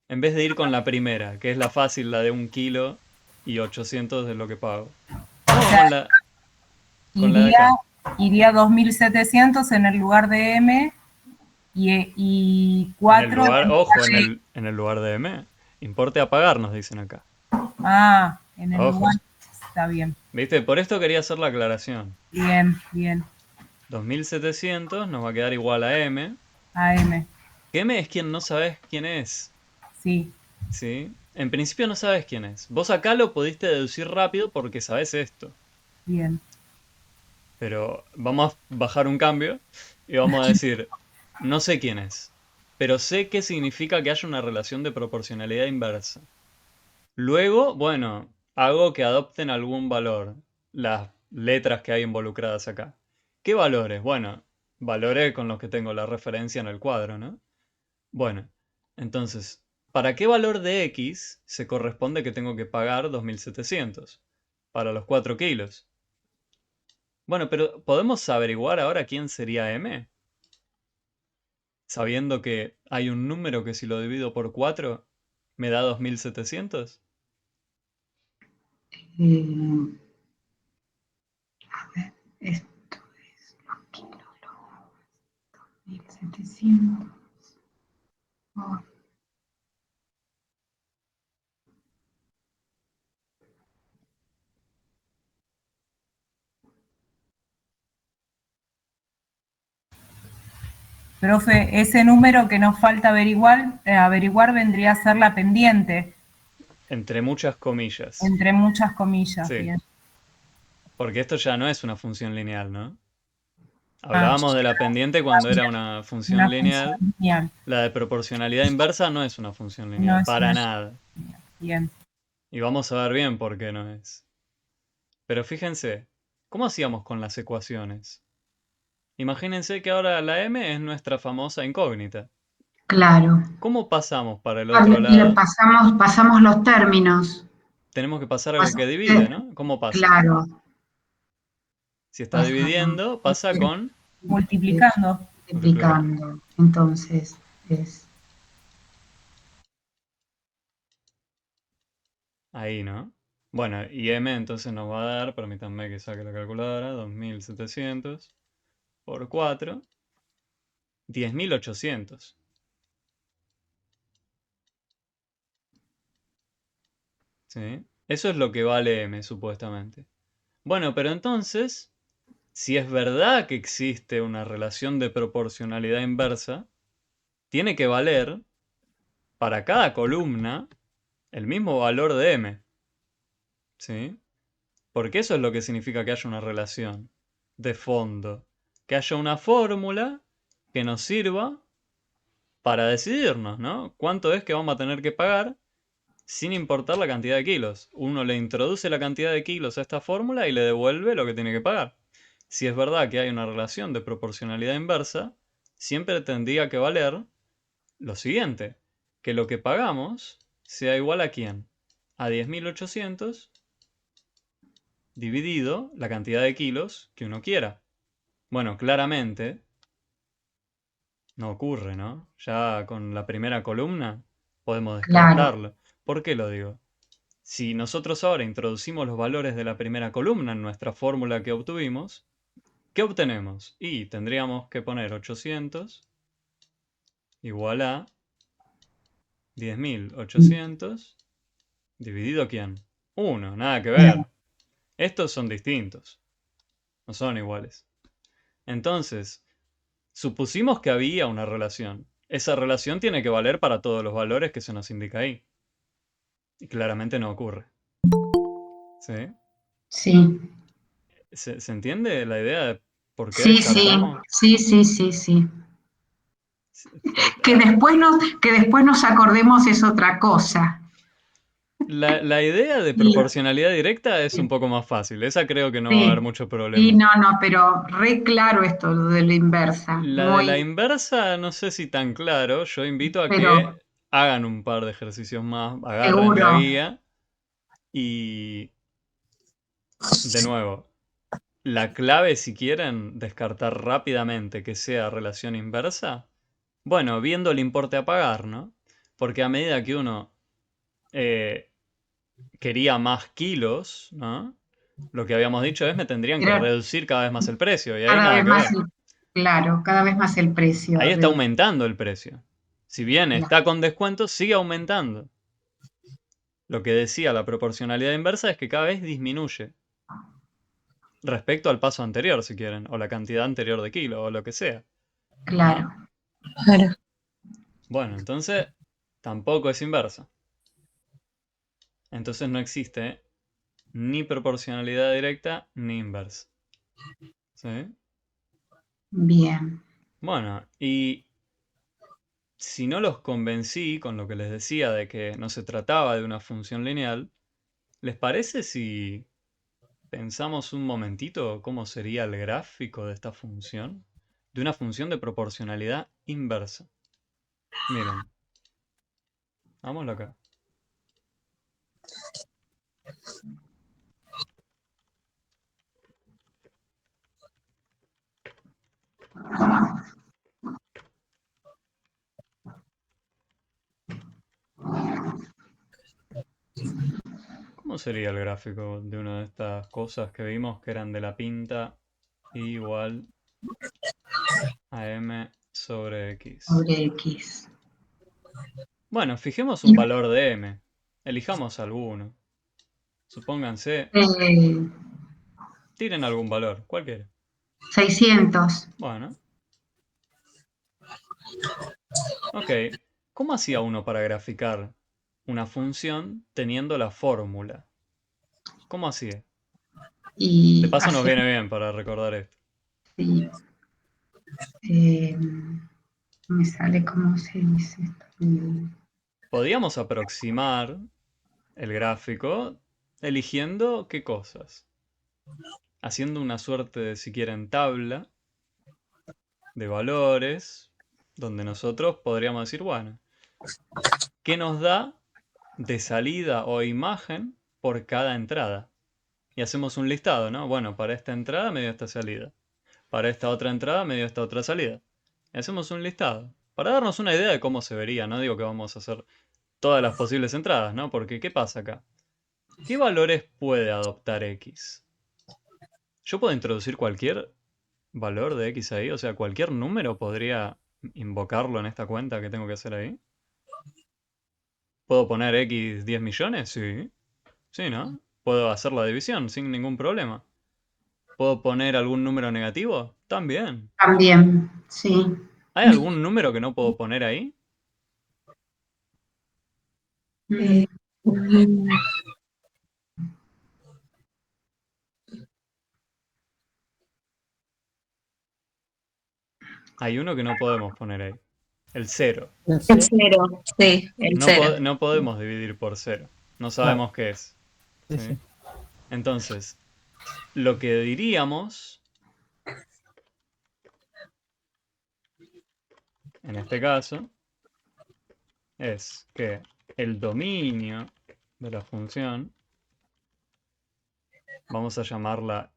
En vez de ir con la primera, que es la fácil, la de 1 kilo y 800 de lo que pago. o Vamos sea, con la de iría, acá. iría 2.700 en el lugar de M y En el 4 en lugar, el ojo, lugar en de... el lugar de M. Importe a pagar, nos dicen acá. Ah, en el lugar, Ojo. está bien, ¿Viste? Por esto quería hacer la aclaración. bien, bien, 2700 nos va a quedar igual a M. AM, Que M es quien no sabes quién es. sí, ¿Sí? En principio no sabes quién es. Vos acá lo pudiste deducir rápido porque sabes esto. bien. Pero vamos a bajar un cambio y vamos a decir, no sé quién es, pero sé qué significa que haya una relación de proporcionalidad inversa. Luego, bueno, hago que adopten algún valor, las letras que hay involucradas acá. ¿Qué valores? Bueno, valores con los que tengo la referencia en el cuadro, ¿no? Bueno, entonces, ¿para qué valor de X se corresponde que tengo que pagar 2700? Para los 4 kilos. Bueno, pero ¿podemos averiguar ahora quién sería M? Sabiendo que hay un número que si lo divido por 4 me da 2700. Eh, a ver, esto es los kilos, 1700. Oh, Profe, ese número que nos falta averiguar vendría a ser la pendiente, Entre muchas comillas. entre muchas comillas, Sí, bien. porque esto ya no es una función lineal, ¿no? Hablábamos de la pendiente cuando era una función Una lineal. función lineal. La de proporcionalidad inversa no es una función No lineal, es para una nada. Bien. Y vamos a ver bien por qué no es. Pero fíjense, ¿cómo hacíamos con las ecuaciones? Imagínense que ahora la m es nuestra famosa incógnita. Claro. ¿Cómo pasamos para el Ah, otro le lado? pasamos los términos. Tenemos que pasar algo Pas- que divide, eh, ¿no? ¿Cómo pasa? Claro, Si está pasamos dividiendo, pasa con Multiplicando. multiplicar. multiplicando. Entonces, es Ahí, ¿no? Bueno, y m entonces nos va a dar, permítanme que saque la calculadora, 2700 por 4, 10.800. ¿Sí? Eso es lo que vale m, supuestamente. Bueno, pero entonces, si es verdad que existe una relación de proporcionalidad inversa, tiene que valer para cada columna el mismo valor de m. ¿Sí? Porque eso es lo que significa que haya una relación de fondo. Que haya una fórmula que nos sirva para decidirnos, ¿no? ¿Cuánto es que vamos a tener que pagar sin importar la cantidad de kilos? Uno le introduce la cantidad de kilos a esta fórmula y le devuelve lo que tiene que pagar. Si es verdad que hay una relación de proporcionalidad inversa, siempre tendría que valer lo siguiente, que lo que pagamos sea igual a ¿quién? A 10.800 dividido la cantidad de kilos que uno quiera. Bueno, claramente no ocurre, ¿no? Ya con la primera columna podemos claro, descartarlo. ¿Por qué lo digo? Si nosotros ahora introducimos los valores de la primera columna en nuestra fórmula que obtuvimos, ¿qué obtenemos? Y tendríamos que poner 800 igual a 10.800 dividido ¿quién? 1, nada que ver. Estos son distintos, no son iguales. Entonces, supusimos que había una relación. Esa relación tiene que valer para todos los valores que se nos indica ahí. Y claramente no ocurre. ¿Sí? sí. ¿Se entiende la idea de por qué Sí, sí, descartamos? sí, sí, sí, sí. Ah, Que después nos acordemos es otra cosa. la idea de Sí, proporcionalidad directa es un poco más fácil. Esa creo que no va a haber sí, mucho sí, problema. no, no, pero re claro esto lo de la inversa. La de la Muy, inversa, no sé si tan claro. Yo invito a pero que hagan un par de ejercicios más, agarren la seguro, guía y, de nuevo, la clave si quieren descartar rápidamente que sea relación inversa, bueno, viendo el importe a pagar, ¿no? Porque a medida que uno eh, quería más kilos, ¿no? Lo que habíamos dicho es me tendrían que era reducir cada vez más el precio y ahí cada nada vez que más, ver. claro, cada vez más el precio. Ahí está aumentando el precio. Si bien está con descuento, sigue aumentando. Lo que decía la proporcionalidad inversa es que cada vez disminuye respecto al paso anterior, si quieren, o la cantidad anterior de kilo, o lo que sea, Claro, ¿no? Claro. Bueno, entonces tampoco es inversa. Entonces no existe ni proporcionalidad directa ni inversa. ¿Sí? bien. Bueno, y si no los convencí con lo que les decía de que no se trataba de una función lineal, ¿les parece si pensamos un momentito cómo sería el gráfico de esta función? De una función de proporcionalidad inversa. Miren, vámonos acá. ¿Cómo sería el gráfico de una de estas cosas que vimos que eran de la pinta igual a m sobre x? Sobre X. Bueno, fijemos un valor de m. Elijamos alguno. Supónganse, Eh, tiren algún valor, cualquiera. 600. Bueno, ok. ¿Cómo hacía uno para graficar una función teniendo la fórmula? ¿Cómo hacía? De Y paso nos hacer, viene bien para recordar esto. sí, Me sale cómo se dice esto. Podríamos aproximar el gráfico eligiendo qué cosas. Haciendo una suerte de, si quieren, tabla de valores, donde nosotros podríamos decir, bueno, ¿qué nos da de salida o imagen por cada entrada? Y hacemos un listado, ¿no? Bueno, para esta entrada me dio esta salida. Para esta otra entrada me dio esta otra salida. Y hacemos un listado. Para darnos una idea de cómo se vería, no digo que vamos a hacer todas las posibles entradas, ¿no? Porque, ¿qué pasa acá? ¿Qué valores puede adoptar X? Yo puedo introducir cualquier valor de X ahí, o sea, cualquier número podría invocarlo en esta cuenta que tengo que hacer ahí. ¿Puedo poner X 10 millones? Sí. Sí, ¿no? Puedo hacer la división sin ningún problema. ¿Puedo poner algún número negativo? También. También, sí. ¿Hay algún número que no puedo poner ahí? Mm, Hay uno que no podemos poner ahí. El 0. El El cero. cero, sí, el cero. No podemos dividir por 0. No sabemos qué es. Sí, ¿Sí? sí. Entonces, lo que diríamos, en este caso, es que el dominio de la función, vamos a llamarla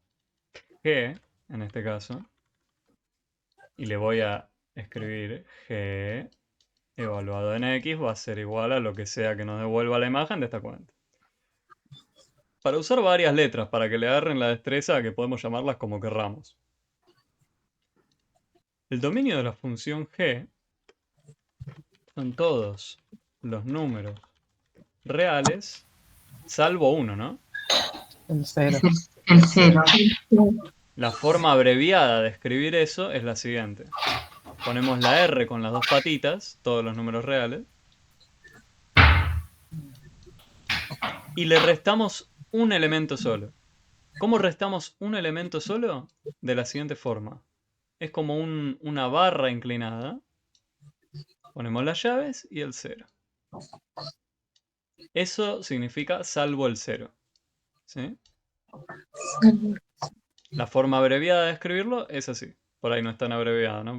g, en este caso, y le voy a escribir g evaluado en x va a ser igual a lo que sea que nos devuelva la imagen de esta cuenta. Para usar varias letras, para que le agarren la destreza, que podemos llamarlas como querramos. El dominio de la función g son todos los números reales, salvo uno, ¿no? El cero. el cero. La forma abreviada de escribir eso es la siguiente. Ponemos la R con las dos patitas, todos los números reales, y le restamos un elemento solo. ¿Cómo restamos un elemento solo? De la siguiente forma. Es como una barra inclinada. Ponemos las llaves y el 0. Eso significa salvo el 0. ¿Sí? La forma abreviada de escribirlo es así. Por ahí no es tan abreviada, ¿no?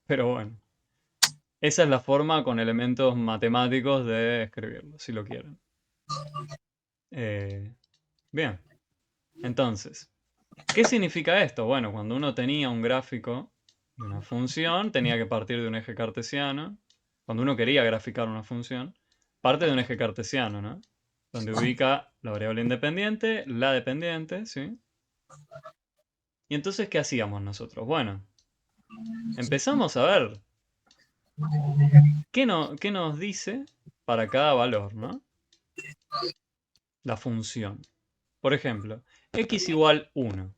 Pero bueno. Esa es la forma con elementos matemáticos de escribirlo, si lo quieren. Bien. Entonces, ¿qué significa esto? Bueno, cuando uno tenía un gráfico de una función, tenía que partir de un eje cartesiano. Cuando uno quería graficar una función, parte de un eje cartesiano, ¿no? Donde ubica la variable independiente, la dependiente, ¿sí? Y entonces, ¿qué hacíamos nosotros? Bueno, empezamos a ver qué nos dice para cada valor, ¿no? La función. Por ejemplo, x igual 1.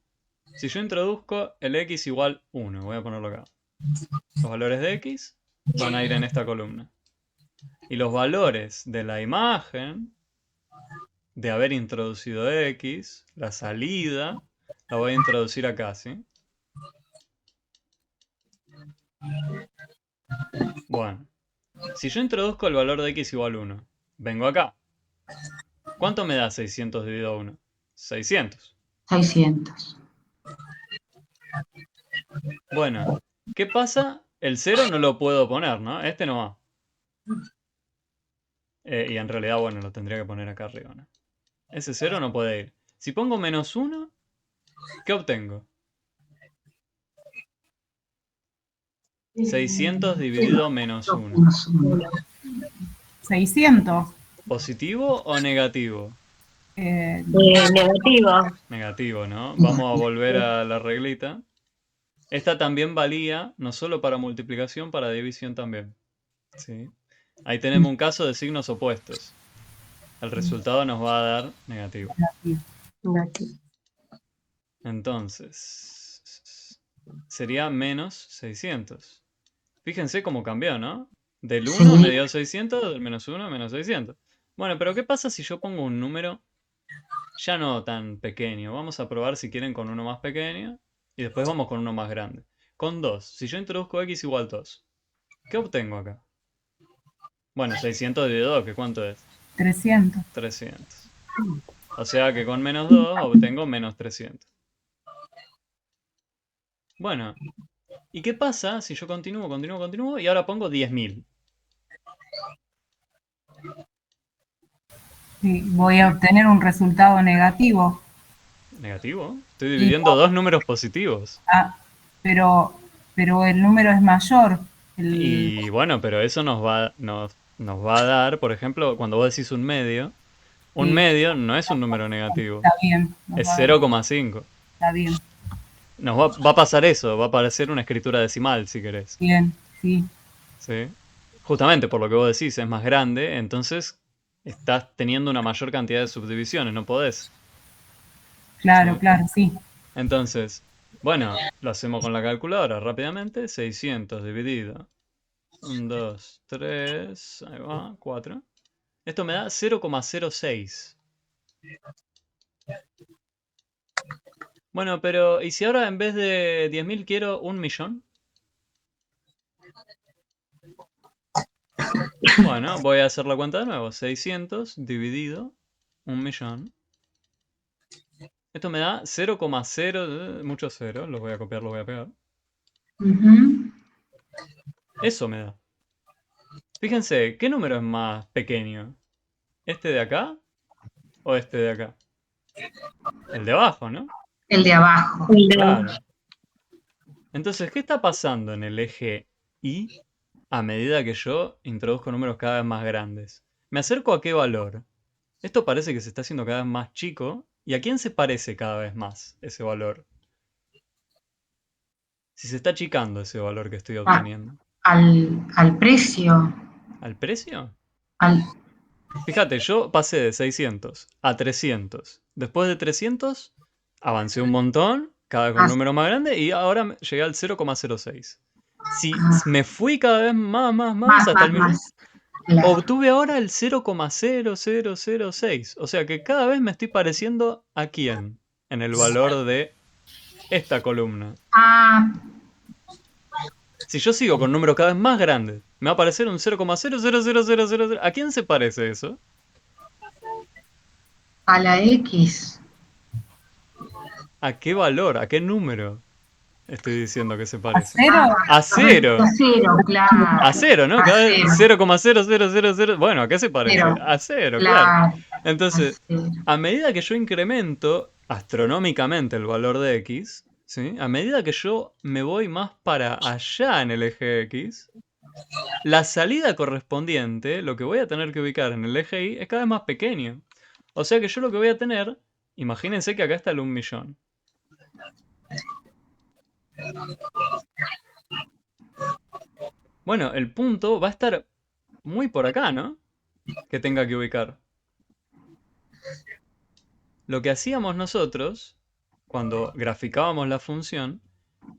Si yo introduzco el x igual 1, voy a ponerlo acá. Los valores de x van a ir en esta columna. Y los valores de la imagen de haber introducido x, la salida, la voy a introducir acá, ¿sí? Bueno, si yo introduzco el valor de x igual 1, vengo acá. ¿Cuánto me da 600 dividido a 1? 600. 600. Bueno, ¿qué pasa? El 0 no lo puedo poner, ¿no? Este no va. Y en realidad, bueno, lo tendría que poner acá arriba, ¿no? Ese 0 no puede ir. Si pongo menos 1, ¿qué obtengo? 600 dividido menos 1. 600. ¿Positivo o negativo? Negativo. Negativo, ¿no? Vamos a volver a la reglita. Esta también valía no solo para multiplicación, para división también. ¿Sí? Ahí tenemos un caso de signos opuestos. El resultado nos va a dar negativo. Negativo. Entonces, sería menos 600. Fíjense cómo cambió, ¿no? Del 1 me dio 600, del menos 1 menos 600. Bueno, pero ¿qué pasa si yo pongo un número ya no tan pequeño? Vamos a probar si quieren con uno más pequeño y después vamos con uno más grande. con 2. Si yo introduzco x igual 2, ¿qué obtengo acá? Bueno, 600 dividido 2, ¿que cuánto es? 300. 300. O sea que con menos 2 obtengo menos 300. Bueno, ¿y qué pasa si yo continúo y ahora pongo 10.000? Sí, voy a obtener un resultado negativo. ¿Negativo? Estoy dividiendo dos números positivos. Ah, pero el número es mayor. Y bueno, pero eso nos va a dar, por ejemplo, cuando vos decís un medio Sí. medio no es un número negativo. Está bien. Es 0,5. Está bien. Nos va a pasar eso, va a aparecer una escritura decimal, si querés. Bien, sí. ¿Sí? Justamente por lo que vos decís, es más grande, entonces estás teniendo una mayor cantidad de subdivisiones, no podés. Claro, Sí. claro, sí. Entonces, bueno, lo hacemos con la calculadora rápidamente. 600 dividido 1, 2, 3, ahí va, 4. Esto me da 0,06. Bueno, pero ¿y si ahora en vez de 10.000 quiero 1.000.000? Bueno, voy a hacer la cuenta de nuevo. 600 dividido 1.000.000. Esto me da 0,0, muchos ceros, los voy a copiar, los voy a pegar. Ujú. Eso me da. Fíjense, ¿qué número es más pequeño? ¿Este de acá o este de acá? El de abajo, ¿no? El de abajo. Claro. Entonces, ¿qué está pasando en el eje Y a medida que yo introduzco números cada vez más grandes? ¿Me acerco a qué valor? Esto parece que se está haciendo cada vez más chico. ¿Y a quién se parece cada vez más ese valor? Si se está achicando ese valor que estoy obteniendo. Al precio. ¿Al precio? Al, Fíjate, yo pasé de 600 a 300. Después de 300, avancé un montón, cada vez con un número más grande, y ahora llegué al 0,06. Si me fui cada vez más hasta el millón, claro. obtuve ahora el 0,0006. O sea que cada vez me estoy pareciendo a quién en el valor de esta columna. Ah, Si yo sigo con números cada vez más grandes, me va a aparecer un 0,000000. ¿A quién se parece eso? a la X. ¿A qué valor? ¿A qué número estoy diciendo que se ¿A parece? cero? A cero. A cero, claro. A cero, ¿no? A Cada vez cero. 0,0000. Bueno, ¿a qué se parece? Cero. A cero, claro. Claro. Entonces, A cero. a medida que yo incremento astronómicamente el valor de X, ¿sí? A medida que yo me voy más para allá en el eje X, la salida correspondiente, lo que voy a tener que ubicar en el eje Y, es cada vez más pequeño. O sea que yo lo que voy a tener, imagínense que acá está el 1.000.000. Bueno, el punto va a estar muy por acá, ¿no? Que tenga que ubicar. Lo que hacíamos nosotros, cuando graficábamos la función,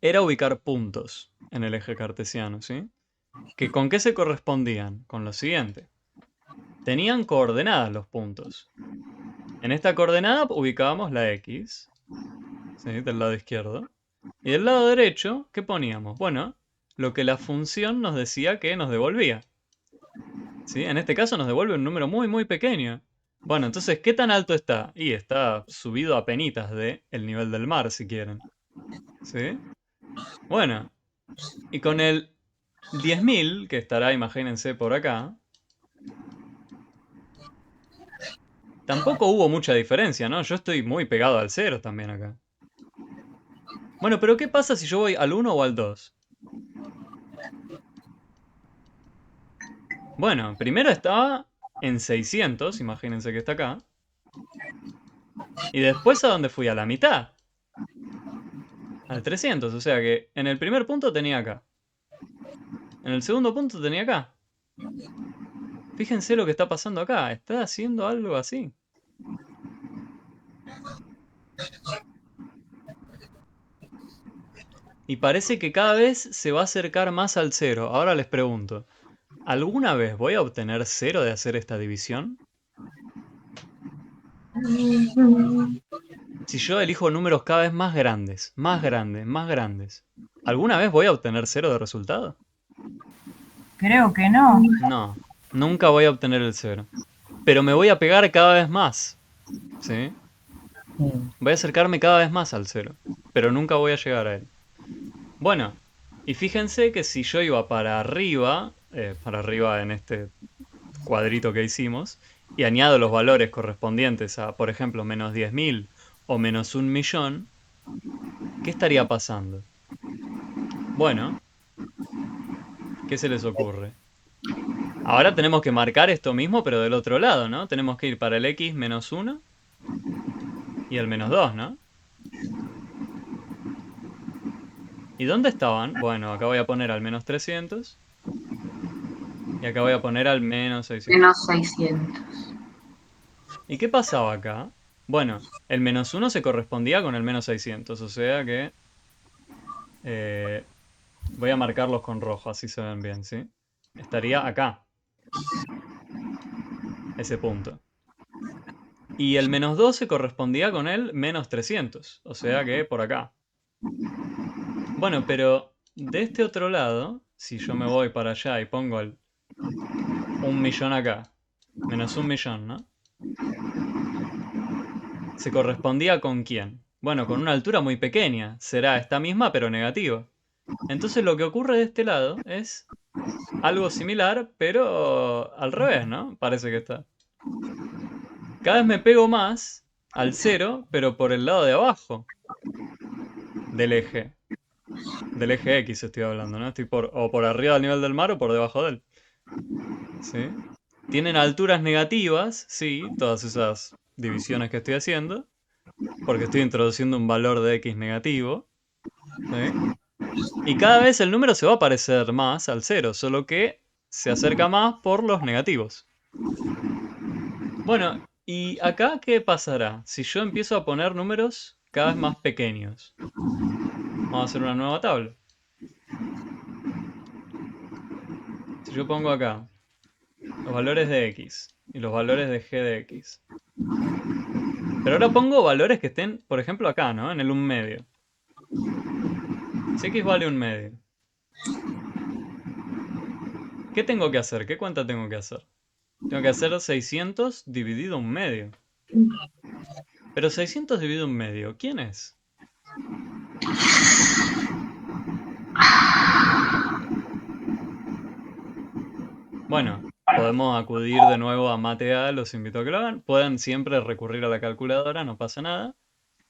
era ubicar puntos en el eje cartesiano, ¿sí? ¿Con qué se correspondían? Con lo siguiente. Tenían coordenadas los puntos. En esta coordenada ubicábamos la X, ¿sí? Del lado izquierdo. Y del lado derecho, ¿qué poníamos? Bueno, lo que la función nos decía que nos devolvía. ¿Sí? En este caso nos devuelve un número muy pequeño. Bueno, entonces, ¿qué tan alto está? Y está subido a penitas de el nivel del mar, si quieren. ¿Sí? Bueno, y con el 10.000, que estará, imagínense, por acá, tampoco hubo mucha diferencia, ¿no? Yo estoy muy pegado al 0 también acá. Bueno, pero ¿qué pasa si yo voy al 1 o al 2? Bueno, primero estaba en 600, imagínense que está acá. Y después, ¿a dónde fui? A la mitad. Al 300, o sea que en el primer punto tenía acá. En el segundo punto tenía acá. Fíjense lo que está pasando acá. Está haciendo algo así. Y parece que cada vez se va a acercar más al 0. Ahora les pregunto, ¿alguna vez voy a obtener 0 de hacer esta división? Si yo elijo números cada vez más grandes, más grandes, más grandes, ¿alguna vez voy a obtener 0 de resultado? Creo que no. No, nunca voy a obtener el 0. Pero me voy a pegar cada vez más, ¿sí? Voy a acercarme cada vez más al 0, pero nunca voy a llegar a él. Bueno, y fíjense que si yo iba para arriba en este cuadrito que hicimos, y añado los valores correspondientes a, por ejemplo, menos 10.000 o menos 1.000.000, ¿qué estaría pasando? Bueno, ¿qué se les ocurre? Ahora tenemos que marcar esto mismo, pero del otro lado, ¿no? Tenemos que ir para el x menos 1 y el menos 2, ¿no? ¿Y dónde estaban? Bueno, acá voy a poner al menos 300 y acá voy a poner al menos 600. Menos 600. ¿Y qué pasaba acá? Bueno, el menos 1 se correspondía con el menos 600, o sea que voy a marcarlos con rojo, así se ven bien, ¿sí? Estaría acá, ese punto. Y el menos 2 se correspondía con el menos 300, o sea que por acá. Bueno, pero de este otro lado, si yo me voy para allá y pongo el 1.000.000 acá, menos 1.000.000, ¿no? ¿Se correspondía con quién? Bueno, con una altura muy pequeña. Será esta misma, pero negativa. Entonces lo que ocurre de este lado es algo similar, pero al revés, ¿no? Parece que está. Cada vez me pego más al 0, pero por el lado de abajo del eje. Del eje X estoy hablando, ¿no? Estoy o por arriba del nivel del mar o por debajo de él. ¿Sí? Tienen alturas negativas, sí, todas esas divisiones que estoy haciendo, porque estoy introduciendo un valor de X negativo, ¿sí? Y cada vez el número se va a parecer más al 0, solo que se acerca más por los negativos. Bueno, ¿y acá qué pasará? Si yo empiezo a poner números cada vez más pequeños. Vamos a hacer una nueva tabla. Si yo pongo acá los valores de X y los valores de G de X. Pero ahora pongo valores que estén, por ejemplo, acá, ¿no? En el 1/2. Si X vale 1/2. ¿Qué tengo que hacer? ¿Qué cuenta tengo que hacer? Tengo que hacer 600 dividido 1/2. Pero 600 dividido 1/2, ¿quién es? Bueno, podemos acudir de nuevo a MateA, los invito a que lo hagan. Pueden siempre recurrir a la calculadora, no pasa nada.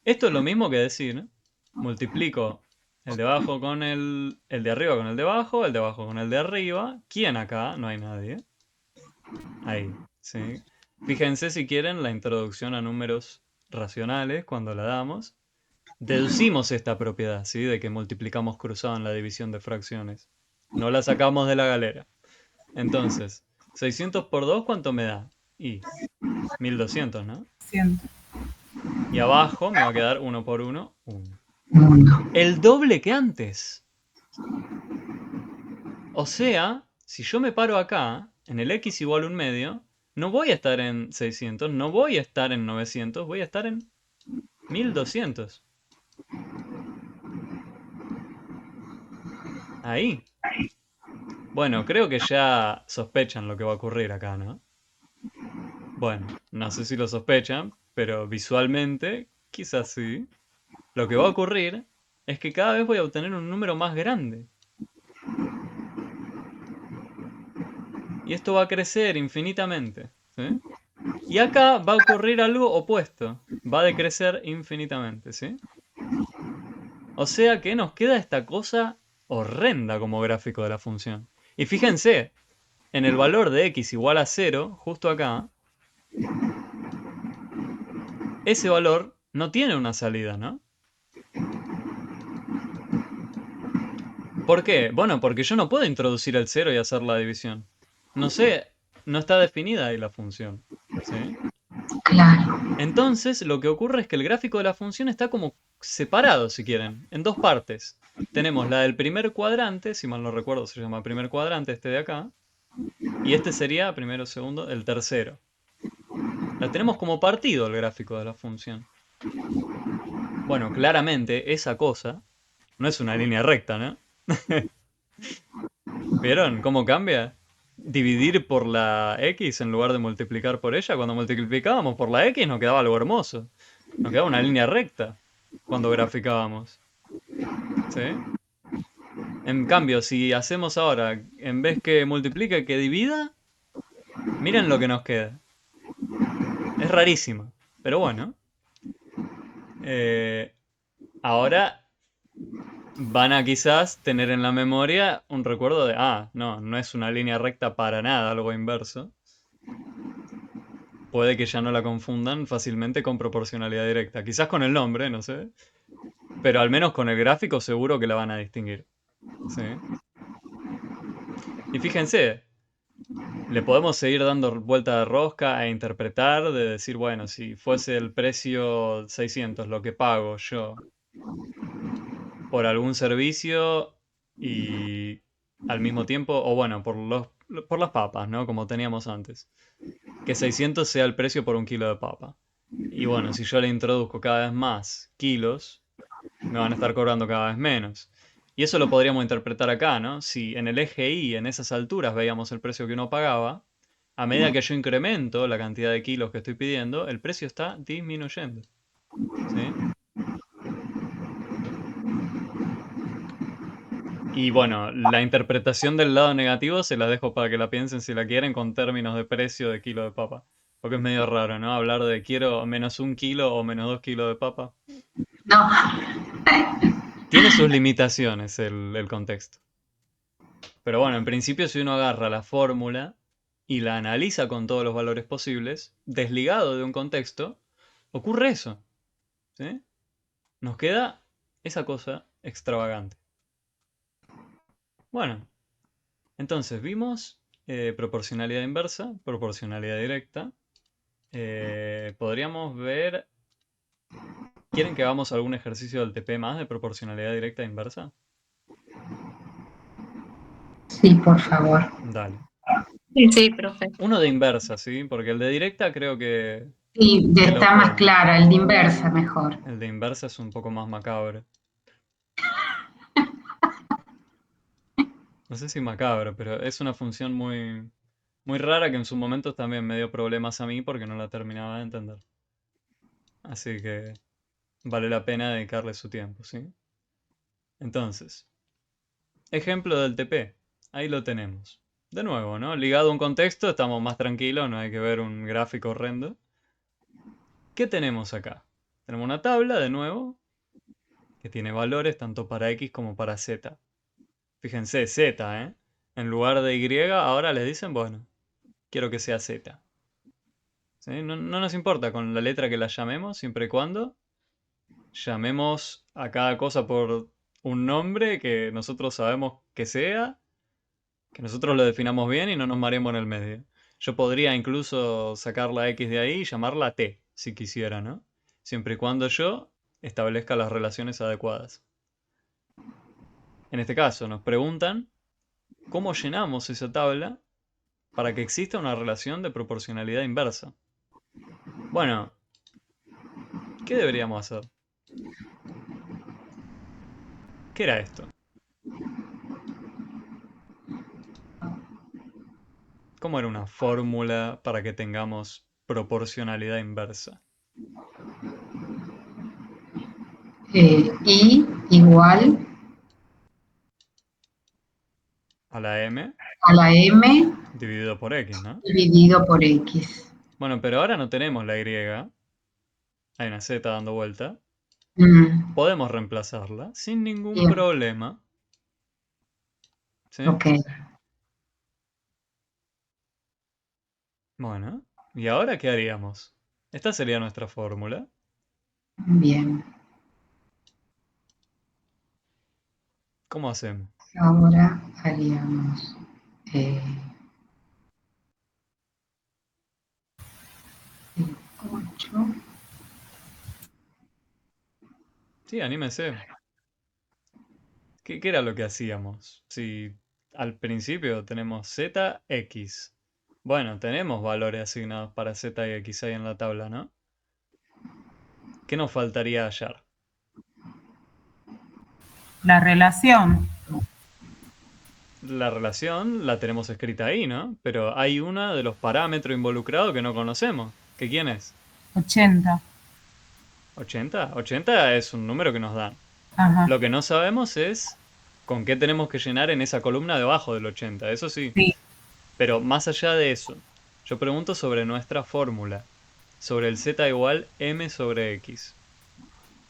Esto es lo mismo que decir, multiplico el de abajo con el de arriba con el de abajo con el de arriba. ¿Quién acá? No hay nadie. Ahí, ¿sí? Fíjense si quieren la introducción a números racionales cuando la damos. Deducimos esta propiedad, ¿sí? De que multiplicamos cruzado en la división de fracciones. No la sacamos de la galera. Entonces, 600 por 2, ¿cuánto me da? Y 1200, ¿no? 100. Y abajo me va a quedar 1 por 1, 1. El doble que antes. O sea, si yo me paro acá, en el x igual 1/2, no voy a estar en 600, no voy a estar en 900, voy a estar en 1200. Ahí. Bueno, creo que ya sospechan lo que va a ocurrir acá, ¿no? Bueno, no sé si lo sospechan, pero visualmente, quizás sí. Lo que va a ocurrir es que cada vez voy a obtener un número más grande. Y esto va a crecer infinitamente, ¿sí? Y acá va a ocurrir algo opuesto. Va a decrecer infinitamente, ¿sí? O sea que nos queda esta cosa horrenda como gráfico de la función. Y fíjense, en el valor de x igual a 0, justo acá, ese valor no tiene una salida, ¿no? ¿Por qué? Bueno, porque yo no puedo introducir el 0 y hacer la división. No sé, no está definida ahí la función, ¿sí? Claro. Entonces, lo que ocurre es que el gráfico de la función está como separado, si quieren, en dos partes. Tenemos la del primer cuadrante, si mal no recuerdo se llama primer cuadrante este de acá, y este sería, primero, segundo, el tercero. La tenemos como partido el gráfico de la función. Bueno, claramente esa cosa no es una línea recta, ¿no? ¿Vieron cómo cambia? Dividir por la X en lugar de multiplicar por ella. Cuando multiplicábamos por la X nos quedaba algo hermoso. Nos quedaba una línea recta cuando graficábamos. ¿Sí? En cambio, si hacemos ahora, en vez que multiplique, que divida, miren lo que nos queda. Es rarísimo. Pero bueno. Eh, ahora van a quizás tener en la memoria un recuerdo de, no, no es una línea recta para nada, algo inverso. Puede que ya no la confundan fácilmente con proporcionalidad directa. Quizás con el nombre, no sé. Pero al menos con el gráfico seguro que la van a distinguir. ¿Sí? Y fíjense, le podemos seguir dando vuelta de rosca e interpretar, de decir, bueno, si fuese el precio 600 lo que pago yo por algún servicio y al mismo tiempo, o bueno, por las papas, ¿no? Como teníamos antes. Que 600 sea el precio por un kilo de papa. Y bueno, si yo le introduzco cada vez más kilos, me van a estar cobrando cada vez menos. Y eso lo podríamos interpretar acá, ¿no? Si en el eje Y, en esas alturas, veíamos el precio que uno pagaba, a medida que yo incremento la cantidad de kilos que estoy pidiendo, el precio está disminuyendo. ¿Sí? Y bueno, la interpretación del lado negativo se la dejo para que la piensen si la quieren con términos de precio de kilo de papa. Porque es medio raro, ¿no? Hablar de quiero menos 1 kilo o menos 2 kilos de papa. No, Tiene sus limitaciones el contexto. Pero bueno, en principio si uno agarra la fórmula y la analiza con todos los valores posibles, desligado de un contexto, ocurre eso. ¿Sí? Nos queda esa cosa extravagante. Bueno, entonces vimos proporcionalidad inversa, proporcionalidad directa. Podríamos ver... ¿Quieren que hagamos algún ejercicio del TP más de proporcionalidad directa e inversa? sí, por favor. Dale. Sí, sí, profe. Uno de inversa, ¿sí? Porque el de directa creo Sí, que lo está más podemos. clara, el de inversa mejor. El de inversa es un poco más macabro. No sé si macabro, pero es una función muy, muy rara que en su momento también me dio problemas a mí porque no la terminaba de entender. Así que vale la pena dedicarle su tiempo, ¿sí? Entonces, ejemplo del TP. Ahí lo tenemos. De nuevo, ¿no? Ligado a un contexto, estamos más tranquilos, no hay que ver un gráfico horrendo. ¿Qué tenemos acá? Tenemos una tabla, de nuevo, que tiene valores tanto para X como para Z. Fíjense, Z, ¿eh? En lugar de Y, ahora les dicen, bueno, quiero que sea Z. ¿Sí? No, no nos importa con la letra que la llamemos, siempre y cuando llamemos a cada cosa por un nombre que nosotros sabemos que sea, que nosotros lo definamos bien y no nos mareemos en el medio. Yo podría incluso sacar la X de ahí y llamarla T, si quisiera, ¿no? Siempre y cuando yo establezca las relaciones adecuadas. En este caso, nos preguntan cómo llenamos esa tabla para que exista una relación de proporcionalidad inversa. Bueno, ¿qué deberíamos hacer? ¿Qué era esto? ¿Cómo era una fórmula para que tengamos proporcionalidad inversa? Y igual A la m a la m dividido por x, ¿no? dividido por x. Bueno, pero ahora no tenemos la y. Hay una z dando vuelta. Mm, Podemos reemplazarla sin ningún bien, problema. ¿Sí? ok, Bueno, ¿y ahora qué haríamos? Esta sería nuestra fórmula. bien. ¿Cómo hacemos? Ahora haríamos 8. Sí, anímese. ¿Qué era lo que hacíamos? Si al principio tenemos z, x. Bueno, tenemos valores asignados para z y x ahí en la tabla, ¿no? ¿Qué nos faltaría hallar? La relación. La relación la tenemos escrita ahí, ¿no? Pero hay uno de los parámetros involucrados que no conocemos. ¿Que quién es? 80. ¿80? 80 es un número que nos dan. Ajá. Lo que no sabemos es con qué tenemos que llenar en esa columna debajo del 80, eso sí. Sí. Pero más allá de eso, yo pregunto sobre nuestra fórmula, sobre el z igual m sobre x.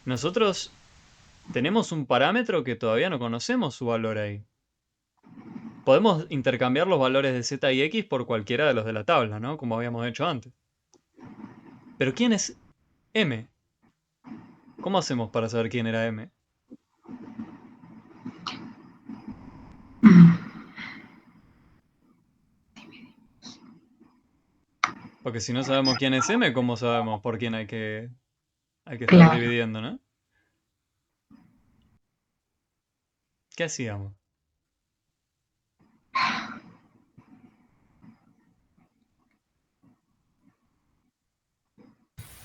Nosotros tenemos un parámetro que todavía no conocemos su valor ahí. Podemos intercambiar los valores de z y x por cualquiera de los de la tabla, ¿no? Como habíamos hecho antes. Pero ¿quién es m? ¿Cómo hacemos para saber quién era m? Porque si no sabemos quién es m, ¿cómo sabemos por quién hay que estar Claro. dividiendo, ¿no? ¿Qué hacíamos?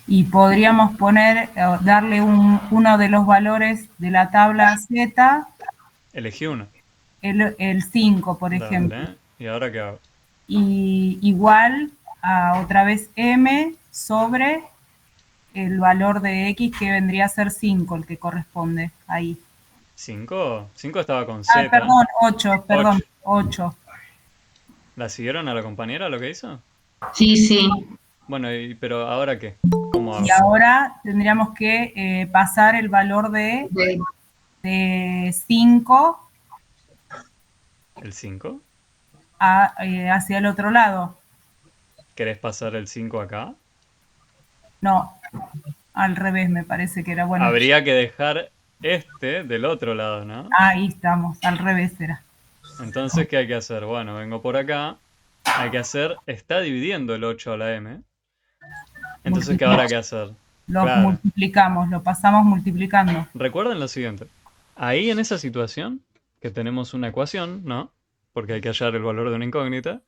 Y podríamos poner, darle uno de los valores de la tabla Z, Elegí uno. el 5, por ejemplo. Dale. ¿Y ahora qué hago? Y igual a otra vez M sobre el valor de X que vendría a ser 5, el que corresponde ahí. 5. 5 estaba con Ah, Z. perdón, 8, perdón, 8. ¿La siguieron a la compañera lo que hizo? Sí, sí. Bueno, pero ¿ahora qué? ¿Cómo hago? Y ahora tendríamos que pasar el valor De- de 5 ¿El 5? hacia el otro lado. ¿Querés pasar el 5 acá? No, al revés me parece que era bueno. Habría que dejar este del otro lado, ¿no? Ahí estamos, al revés era. Entonces, ¿qué hay que hacer? Bueno, vengo por acá. Hay que hacer, está dividiendo el 8 a la m. Entonces, ¿qué habrá que hacer? Lo Claro. multiplicamos, lo pasamos multiplicando. Recuerden lo siguiente. Ahí en esa situación, que tenemos una ecuación, ¿no? Porque hay que hallar el valor de una incógnita.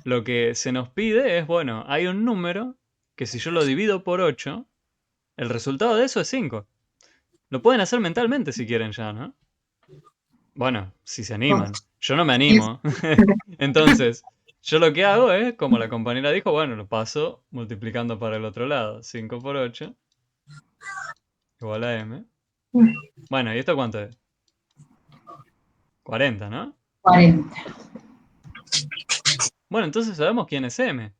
Lo que se nos pide es, bueno, hay un número que si yo lo divido por 8, el resultado de eso es 5. Lo pueden hacer mentalmente si quieren ya, ¿no? Bueno, si se animan. Yo no me animo. Entonces, yo lo que hago es, como la compañera dijo, bueno, lo paso multiplicando para el otro lado. 5 por 8 igual a m. Bueno, ¿y esto cuánto es? 40, ¿no? 40. Bueno, entonces sabemos quién es m.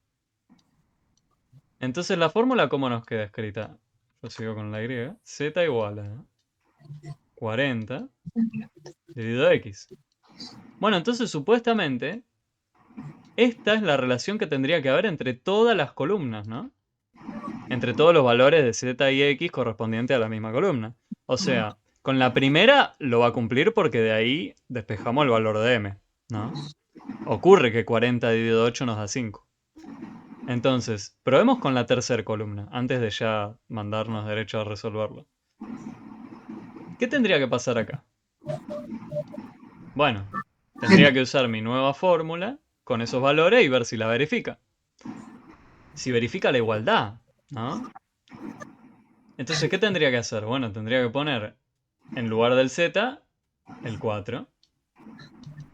Entonces la fórmula, ¿cómo nos queda escrita? Yo sigo con la griega. Z igual a 40 dividido x. Bueno, entonces supuestamente esta es la relación que tendría que haber entre todas las columnas, ¿no? Entre todos los valores de z y x correspondientes a la misma columna. O sea, con la primera lo va a cumplir porque de ahí despejamos el valor de m, ¿no? Ocurre que 40 dividido 8 nos da 5. Entonces, probemos con la tercera columna, antes de ya mandarnos derecho a resolverlo. ¿Qué tendría que pasar acá? Bueno, tendría que usar mi nueva fórmula con esos valores y ver si la verifica. Si verifica la igualdad, ¿no? Entonces, ¿qué tendría que hacer? Bueno, tendría que poner en lugar del z el 4.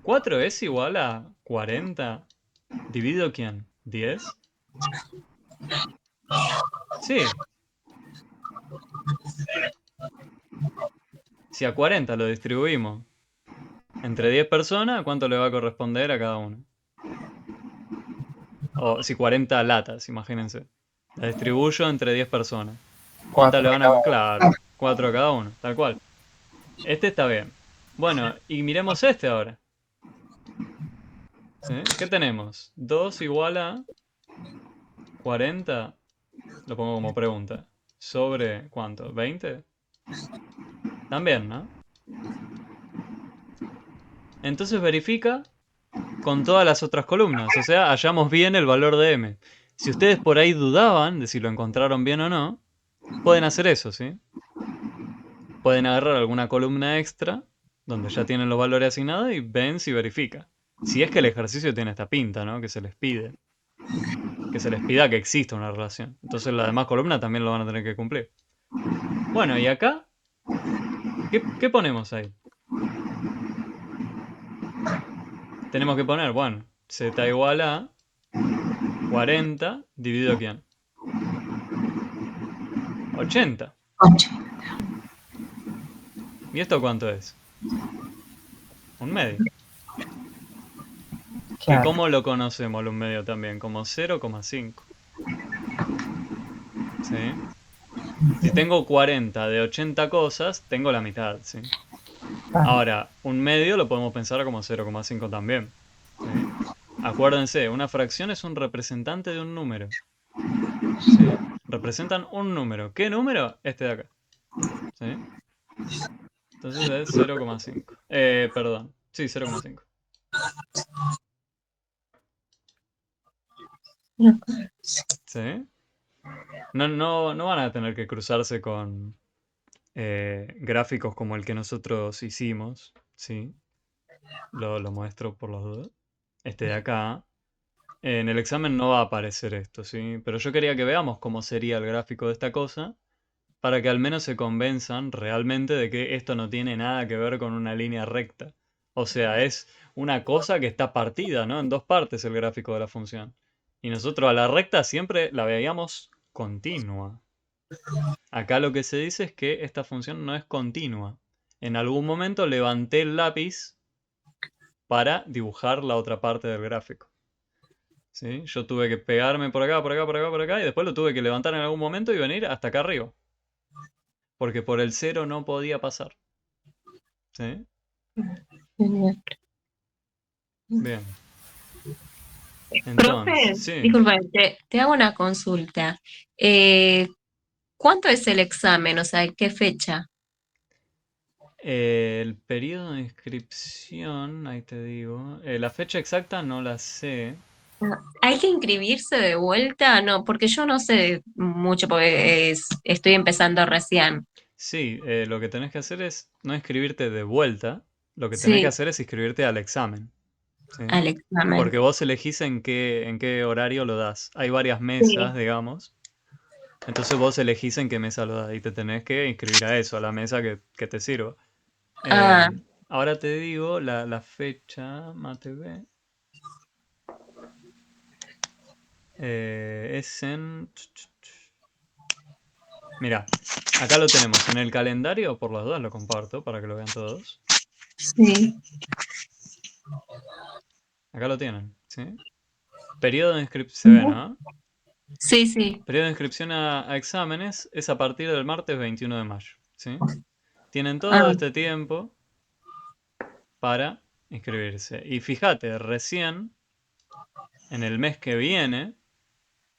4 es igual a 40 dividido ¿quién? 10. Sí. Si a 40 lo distribuimos entre 10 personas, ¿cuánto le va a corresponder a cada uno? O si 40 latas, imagínense. La distribuyo entre 10 personas. ¿Cuántas le van a...? Claro, 4 a cada uno, tal cual. Este está bien. Bueno, y miremos este ahora. ¿Sí? ¿Qué tenemos? 2 igual a 40, lo pongo como pregunta, sobre ¿cuánto? ¿20? También, ¿no? Entonces verifica con todas las otras columnas, o sea, hallamos bien el valor de m. Si ustedes por ahí dudaban de si lo encontraron bien o no, pueden hacer eso, ¿sí? Pueden agarrar alguna columna extra, donde ya tienen los valores asignados, y ven si verifica. Si es que el ejercicio tiene esta pinta, ¿no? Que se les pide. Que se les pida que exista una relación. Entonces las demás columnas también lo van a tener que cumplir. Bueno, y acá, ¿qué ponemos ahí? tenemos que poner, bueno, z igual a 40 dividido ¿quién? 80. 8. ¿Y esto cuánto es? Un medio. ¿Que Claro. cómo lo conocemos un medio también? Como 0,5. ¿Sí? Si tengo 40 de 80 cosas, tengo la mitad, ¿sí? Claro. Ahora, un medio lo podemos pensar como 0,5 también. ¿Sí? Acuérdense, una fracción es un representante de un número. ¿Sí? Representan un número. ¿Qué número? Este de acá. ¿Sí? Entonces es 0,5. Perdón. Sí, 0,5. ¿Sí? No van a tener que cruzarse con gráficos como el que nosotros hicimos. ¿Sí? Lo muestro por las dudas. Este de acá. En el examen no va a aparecer esto, ¿sí? Pero yo quería que veamos cómo sería el gráfico de esta cosa para que al menos se convenzan realmente de que esto no tiene nada que ver con una línea recta. O sea, es una cosa que está partida, ¿no? En dos partes el gráfico de la función. Y nosotros a la recta siempre la veíamos continua. Acá lo que se dice es que esta función no es continua. En algún momento levanté el lápiz para dibujar la otra parte del gráfico. ¿Sí? Yo tuve que pegarme por acá, por acá, por acá, por acá, y después lo tuve que levantar en algún momento y venir hasta acá arriba. Porque por el 0 no podía pasar. ¿Sí? Genial. Bien. Profe, Entonces, sí. disculpa, te hago una consulta. ¿Cuánto es el examen? O sea, ¿qué fecha? El periodo de inscripción, ahí te digo. La fecha exacta no la sé. ¿Hay que inscribirse de vuelta? No, porque yo no sé mucho porque estoy empezando recién. Sí, lo que tenés que hacer es no inscribirte de vuelta. Lo que tenés que Sí, hacer es inscribirte al examen. ¿Sí? al examen. Porque vos elegís en qué horario lo das. Hay varias mesas, Sí. digamos. Entonces vos elegís en qué mesa lo das y te tenés que inscribir a eso, a la mesa que te sirva. Ah, Ahora te digo la fecha, Mate B. Es en... Mira, acá lo tenemos en el calendario, por las dudas lo comparto para que lo vean todos. sí. Acá lo tienen, ¿sí? Periodo de inscripción, se ve, ¿no? Sí, sí. Periodo de inscripción a exámenes es a partir del martes 21 de mayo, ¿sí? Tienen todo Ah, este tiempo para inscribirse. Y fíjate, recién en el mes que viene,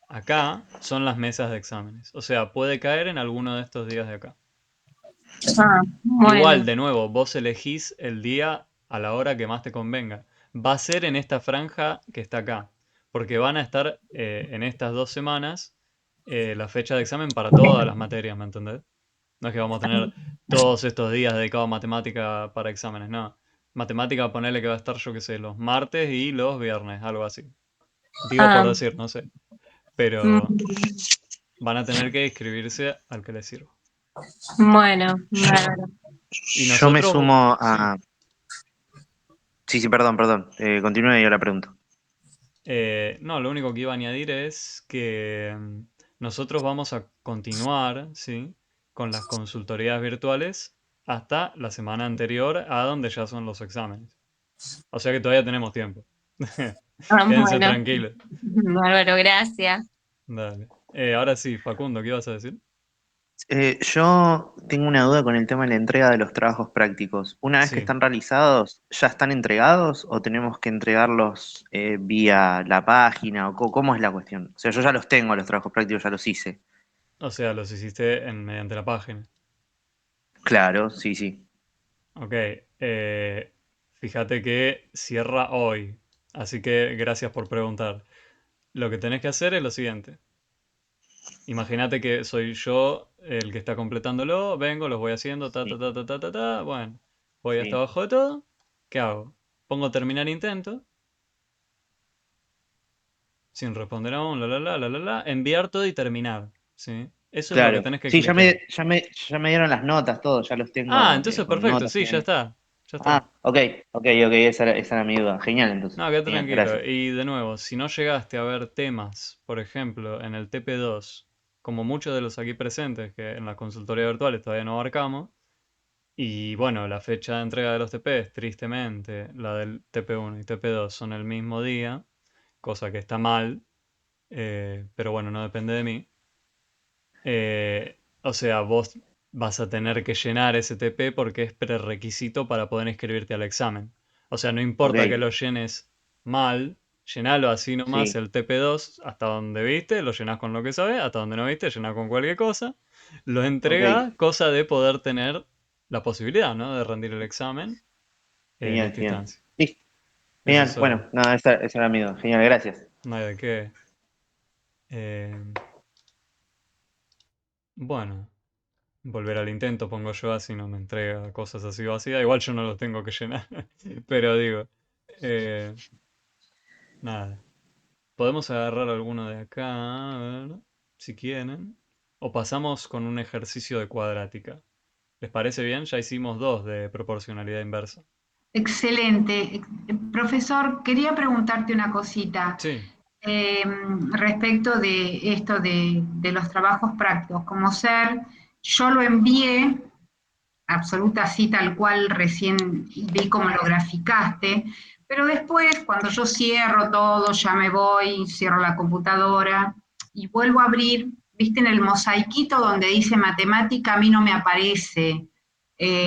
acá son las mesas de exámenes. O sea, puede caer en alguno de estos días de acá. Igual, bueno. de nuevo, vos elegís el día a la hora que más te convenga. Va a ser en esta franja que está acá, porque van a estar en estas 2 semanas la fecha de examen para todas las materias, ¿me entendés? No es que vamos a tener todos estos días dedicados a matemática para exámenes, no. Matemática, ponerle que va a estar, yo qué sé, los martes y los viernes, algo así. Digo por Ah, decir, no sé. Pero mm, van a tener que inscribirse al que les sirva. bueno, Yo, bárbaro. Y yo me nosotros, sumo sí. a... Sí, sí, perdón. Continúe y yo la pregunto. No, lo único que iba a añadir es que nosotros vamos a continuar, ¿sí? Con las consultorías virtuales hasta la semana anterior a donde ya son los exámenes. O sea que todavía tenemos tiempo. Ah, Quédense bueno, tranquilos. bárbaro, gracias. Dale. Ahora sí, Facundo, ¿qué ibas a decir? Yo tengo una duda con el tema de la entrega de los trabajos prácticos. Una vez que Sí. están realizados, ¿ya están entregados o tenemos que entregarlos vía la página o cómo es la cuestión? O sea, yo ya los tengo, los trabajos prácticos ya los hice. O sea, los hiciste mediante la página. Claro, sí, sí. Ok. Fíjate que cierra hoy. Así que gracias por preguntar. Lo que tenés que hacer es lo siguiente. Imagínate que soy yo el que está completándolo, vengo, los voy haciendo, ta, ta, Sí, ta, ta, ta, ta, ta, bueno, voy hasta sí. abajo de todo, ¿qué hago? Pongo terminar intento, sin responder aún, enviar todo y terminar, ¿sí? Eso es lo que Claro. tenés que Sí, cliquear. ya me dieron las notas, todo, ya los Ah, tengo entonces con perfecto, notas. sí, ya está, Ya está. Ok, esa era mi duda. Genial, entonces. No, quédate Genial, tranquilo. gracias. Y de nuevo, si no llegaste a ver temas, por ejemplo, en el TP2, como muchos de los aquí presentes, que en las consultorías virtuales todavía no abarcamos, y bueno, la fecha de entrega de los TPs, tristemente, la del TP1 y TP2 son el mismo día, cosa que está mal, pero bueno, no depende de mí. O sea, vos vas a tener que llenar ese TP porque es prerequisito para poder inscribirte al examen. O sea, no importa que Ok, lo llenes mal, llenalo así nomás sí, el TP2 hasta donde viste, lo llenás con lo que sabes, hasta donde no viste, llenás con cualquier cosa, lo ok. entregás, cosa de poder tener la posibilidad, ¿no? De rendir el examen en Genial, esta genial. instancia. Listo, Eso es genial. todo. Bueno, nada, esa era mi duda. Genial, gracias. No hay de qué. Eh, bueno. Volver al intento, pongo yo, así no me entrega cosas así vacías. Igual yo no los tengo que llenar. Pero digo, eh, nada. Podemos agarrar alguno de acá, a ver, si quieren. O pasamos con un ejercicio de cuadrática. ¿Les parece bien? Ya hicimos dos de proporcionalidad inversa. Excelente. Profesor, quería preguntarte una cosita Sí, eh, respecto de esto de los trabajos prácticos. Como ser, yo lo envié, absoluta así tal cual recién vi cómo lo graficaste, pero después cuando yo cierro todo, ya me voy, cierro la computadora y vuelvo a abrir, viste en el mosaiquito donde dice matemática, a mí no me aparece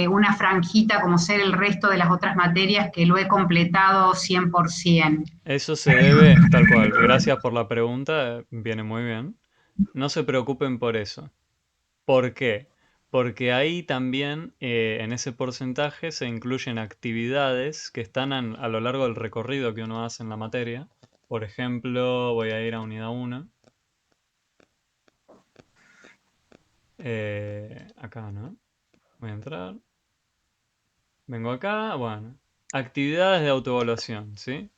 una franjita como ser el resto de las otras materias que lo he completado 100%. eso se debe, tal cual. Gracias por la pregunta, viene muy bien. No se preocupen por eso. ¿Por qué? Porque ahí también en ese porcentaje se incluyen actividades que están a lo largo del recorrido que uno hace en la materia. Por ejemplo, voy a ir a unidad 1. Acá, ¿no? Voy a entrar. Vengo acá, bueno. Actividades de autoevaluación, ¿sí?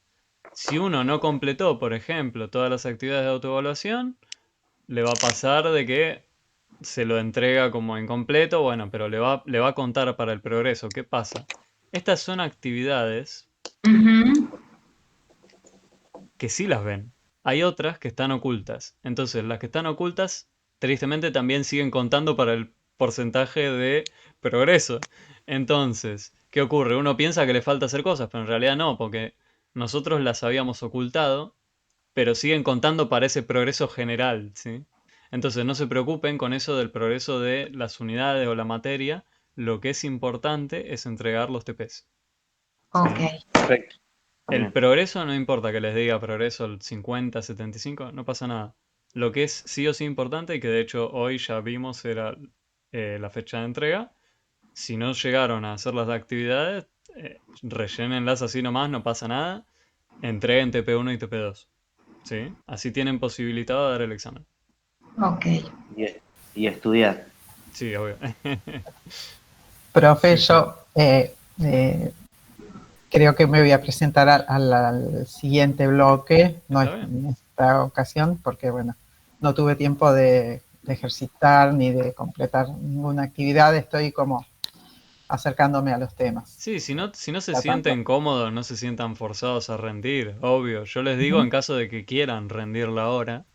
Si uno no completó, por ejemplo, todas las actividades de autoevaluación, le va a pasar de que se lo entrega como incompleto, bueno, pero le va a contar para el progreso. ¿Qué pasa? Estas son actividades Ujú. que sí las ven. Hay otras que están ocultas. Entonces, las que están ocultas, tristemente también siguen contando para el porcentaje de progreso. Entonces, ¿qué ocurre? Uno piensa que le falta hacer cosas, pero en realidad no, porque nosotros las habíamos ocultado, pero siguen contando para ese progreso general, ¿sí? Entonces no se preocupen con eso del progreso de las unidades o la materia, lo que es importante es entregar los TPs, Ok, ¿sí? Perfecto. El Bien. progreso no importa que les diga progreso el 50, 75, no pasa nada. Lo que es sí o sí importante, y que de hecho hoy ya vimos era la fecha de entrega, si no llegaron a hacer las actividades, rellénenlas así nomás, no pasa nada, entreguen TP1 y TP2. ¿Sí? Así tienen posibilitado de dar el examen. ok. Y, y estudiar. Sí, obvio. Profe, Sí, sí. yo creo que me voy a presentar al siguiente bloque, no Está es bien. en esta ocasión, porque bueno, no tuve tiempo de ejercitar ni de completar ninguna actividad, estoy como acercándome a los temas. Sí, si no se Cada tanto. sienten cómodos, no se sientan forzados a rendir, obvio. Yo les digo Ujú. en caso de que quieran rendir la hora,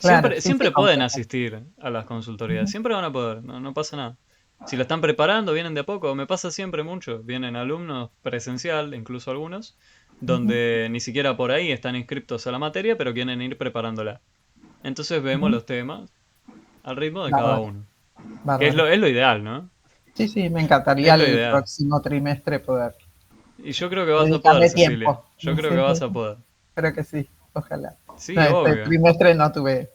Claro, siempre, sí, sí, siempre pueden comprendo. asistir a las consultorías, Ujú, siempre van a poder, no, no pasa nada. Si lo están preparando, vienen de a poco, me pasa siempre mucho. Vienen alumnos presencial, incluso algunos, ujú, donde ni siquiera por ahí están inscriptos a la materia, pero quieren ir preparándola. Entonces vemos ujú. los temas al ritmo de cada Bárbaro, uno. Que bárbaro. es lo ideal, ¿no? Sí, sí, me encantaría Es lo el ideal. próximo trimestre poder Y yo creo que vas a poder, dedicarle Cecilia. tiempo. Yo creo que Sí, vas sí, a poder. creo que sí, ojalá. No, Sí, este obvio. trimestre no tuve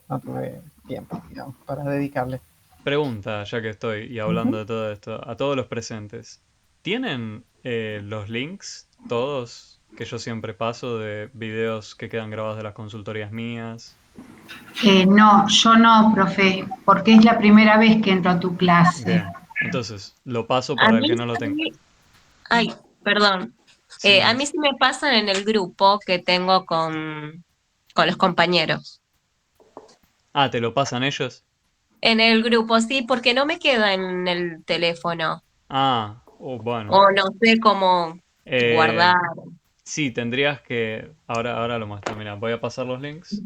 tiempo, digamos, para dedicarle. Pregunta, ya que estoy y hablando Ujú. de todo esto, a todos los presentes. ¿Tienen los links, todos, que yo siempre paso de videos que quedan grabados de las consultorías mías? No, yo no, profe, porque es la primera vez que entro a tu clase. Bien. Entonces, lo paso A para el mí que no lo tenga. sí, ay, perdón. A Sí. mí sí me pasan en el grupo que tengo con los compañeros. Ah, ¿te lo pasan ellos? En el grupo, sí, porque no me queda en el teléfono. Ah, bueno. O no sé cómo Eh, guardar. sí, tendrías que... Ahora lo muestro, mira, voy a pasar los links.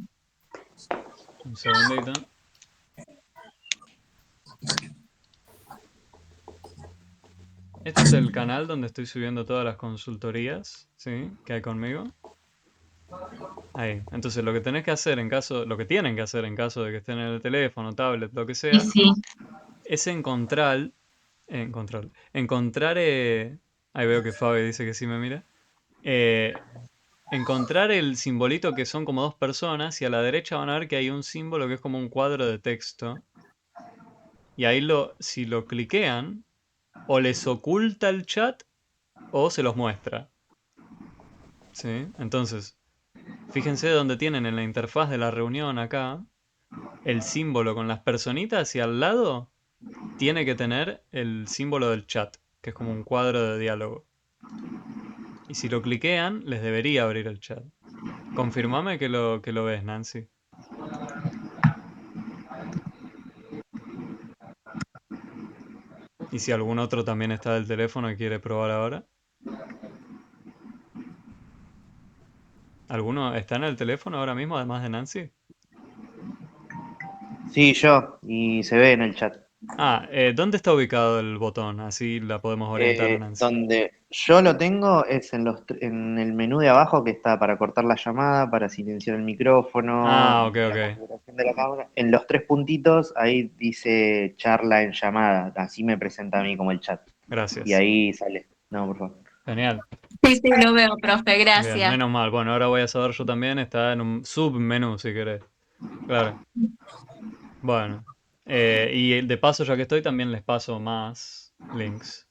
Un segundito. Este es el canal donde estoy subiendo todas las consultorías, ¿sí? Que hay conmigo. Ahí. Entonces lo que tenés que hacer lo que tienen que hacer en caso de que estén en el teléfono, tablet, lo que Y sea, sí, es encontrar, ahí veo que Fabi dice que sí me mira. Encontrar el simbolito que son como dos personas y a la derecha van a ver que hay un símbolo que es como un cuadro de texto. Y ahí si lo cliquean, o les oculta el chat o se los muestra. ¿Sí? Entonces, fíjense donde tienen en la interfaz de la reunión acá el símbolo con las personitas y al lado tiene que tener el símbolo del chat, que es como un cuadro de diálogo. Y si lo cliquean, les debería abrir el chat. Confirmame que lo ves, Nancy. Y si algún otro también está del teléfono y quiere probar ahora. ¿Alguno está en el teléfono ahora mismo, además de Nancy? Sí, yo, y se ve en el chat. ¿Dónde está ubicado el botón? Así la podemos orientar a Nancy. Donde yo lo tengo es en el menú de abajo que está para cortar la llamada, para silenciar el micrófono, Ok, la ok. configuración de la cámara. En los tres puntitos ahí dice charla en llamada, así me presenta a mí como el chat. Y Gracias. ahí sale. No, por favor. Genial. Sí, sí, lo veo, profe, Bien, gracias. menos mal. Bueno, ahora voy a saber yo también. Está en un submenú, si querés. Claro. Bueno. Y de paso, ya que estoy, también les paso más links.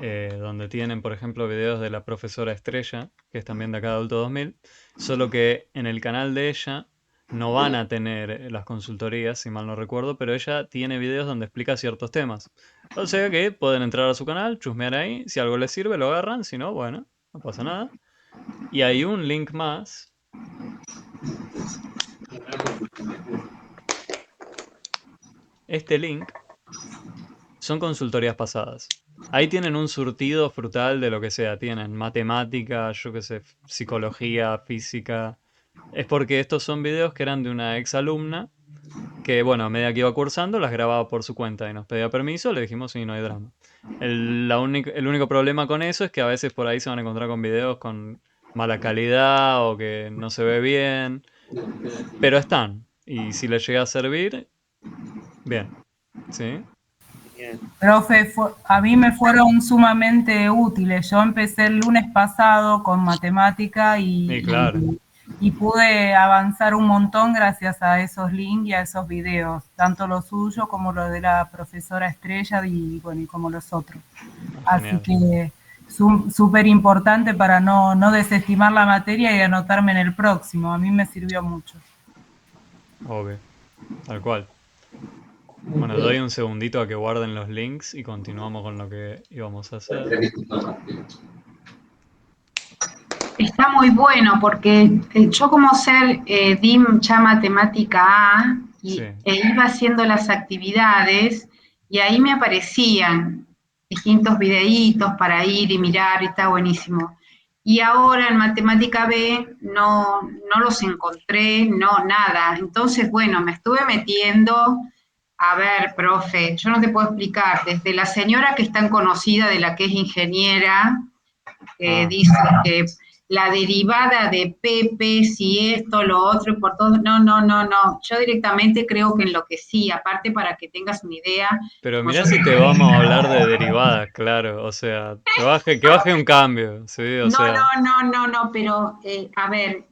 Donde tienen, por ejemplo, videos de la profesora Estrella, que es también de acá de Adulto 2000. Solo que en el canal de ella no van a tener las consultorías, si mal no recuerdo, pero ella tiene videos donde explica ciertos temas. O sea que pueden entrar a su canal, chusmear ahí. Si algo les sirve, lo agarran. Si no, bueno, no pasa nada. Y hay un link más. Este link son consultorías pasadas. Ahí tienen un surtido frutal de lo que sea. Tienen matemática, yo qué sé, psicología, física. Es porque estos son videos que eran de una ex alumna que, bueno, a medida que iba cursando, las grababa por su cuenta y nos pedía permiso. Le dijimos, sí, no hay drama. El único problema con eso es que a veces por ahí se van a encontrar con videos con mala calidad o que no se ve bien. Pero están. Y si les llega a servir, bien. ¿Sí? Profe, a mí me fueron sumamente útiles. Yo empecé el lunes pasado con matemática Y claro. y pude avanzar un montón gracias a esos links y a esos videos, tanto lo suyo como lo de la profesora Estrella y bueno, y como los otros. Así Genial. que súper importante para no desestimar la materia y anotarme en el próximo. A mí me sirvió mucho. Obvio. Tal cual. Bueno, doy un segundito a que guarden los links y continuamos con lo que íbamos a hacer. está muy bueno porque yo como ser DIM ya matemática A Sí. iba haciendo las actividades y ahí me aparecían distintos videitos para ir y mirar y está buenísimo. Y ahora en matemática B no los encontré, no, nada. Entonces, bueno, me estuve metiendo. A ver, profe, yo no te puedo explicar, desde la señora que es tan conocida de la que es ingeniera, dice que la derivada de Pepe, si esto, lo otro, y por todo, no, yo directamente creo que enloquecí, aparte para que tengas una idea. Pero como mirá yo si te vamos a hablar de derivadas, claro. O sea, que baje un cambio, ¿sí? O sea, no, pero a ver,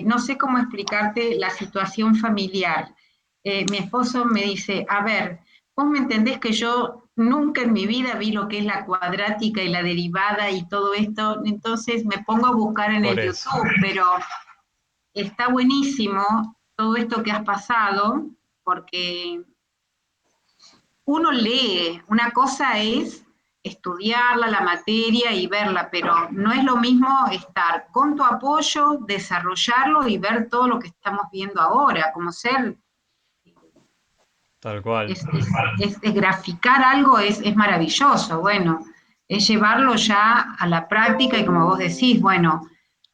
no sé cómo explicarte la situación familiar. Mi esposo me dice, a ver, vos me entendés que yo nunca en mi vida vi lo que es la cuadrática y la derivada y todo esto, entonces me pongo a buscar en por el eso. YouTube, pero está buenísimo todo esto que has pasado, porque uno lee, una cosa es estudiarla, la materia y verla, pero no es lo mismo estar con tu apoyo, desarrollarlo y ver todo lo que estamos viendo ahora, como ser, Tal cual. graficar algo es maravilloso, bueno, es llevarlo ya a la práctica y como vos decís, bueno,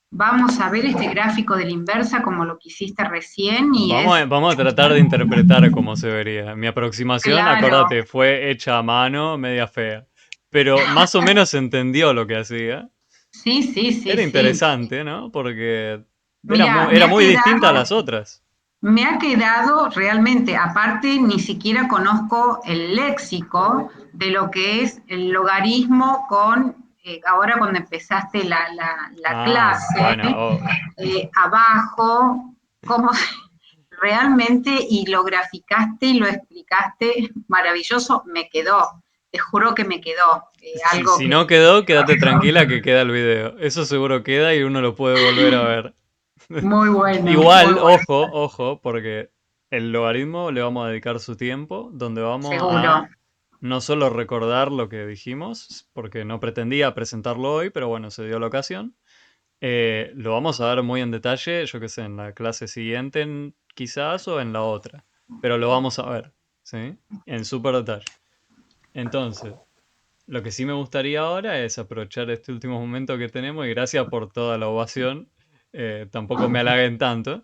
vamos a ver este gráfico de la inversa como lo que hiciste recién y Vamos a tratar de interpretar cómo se vería. Mi aproximación, claro, acordate, fue hecha a mano, media fea. Pero más o menos se entendió lo que hacía. sí, sí, sí, Era sí. interesante, ¿no? Porque Mira, era muy distinta a las otras. me ha quedado realmente, aparte ni siquiera conozco el léxico de lo que es el logaritmo con, ahora cuando empezaste la Ah, clase, bueno, abajo, cómo realmente y lo graficaste y lo explicaste maravilloso, me quedó, te juro que me quedó algo si que... no quedó, quédate tranquila que queda el video. Eso seguro queda y uno lo puede volver a ver. Muy bueno, muy Igual, bueno, ojo, porque el logaritmo le vamos a dedicar su tiempo, donde vamos seguro. a no solo recordar lo que dijimos, porque no pretendía presentarlo hoy, pero bueno, se dio la ocasión. Lo vamos a ver muy en detalle, yo qué sé, en la clase siguiente quizás o en la otra. Pero lo vamos a ver, ¿sí? En súper detalle. Entonces, lo que sí me gustaría ahora es aprovechar este último momento que tenemos y gracias por toda la ovación. Tampoco me halaguen tanto.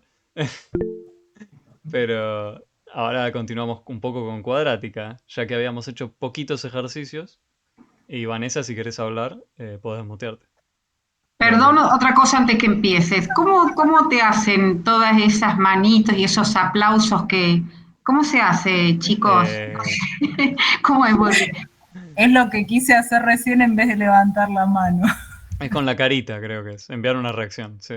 Pero ahora continuamos un poco con cuadrática, ya que habíamos hecho poquitos ejercicios. Y Vanessa, si querés hablar, podés mutearte. Perdón, otra cosa antes que empieces. ¿Cómo te hacen todas esas manitos y esos aplausos cómo se hace, chicos? Eh, ¿Cómo es? Porque Es lo que quise hacer recién en vez de levantar la mano. es con la carita, creo que es. Enviar una reacción, sí.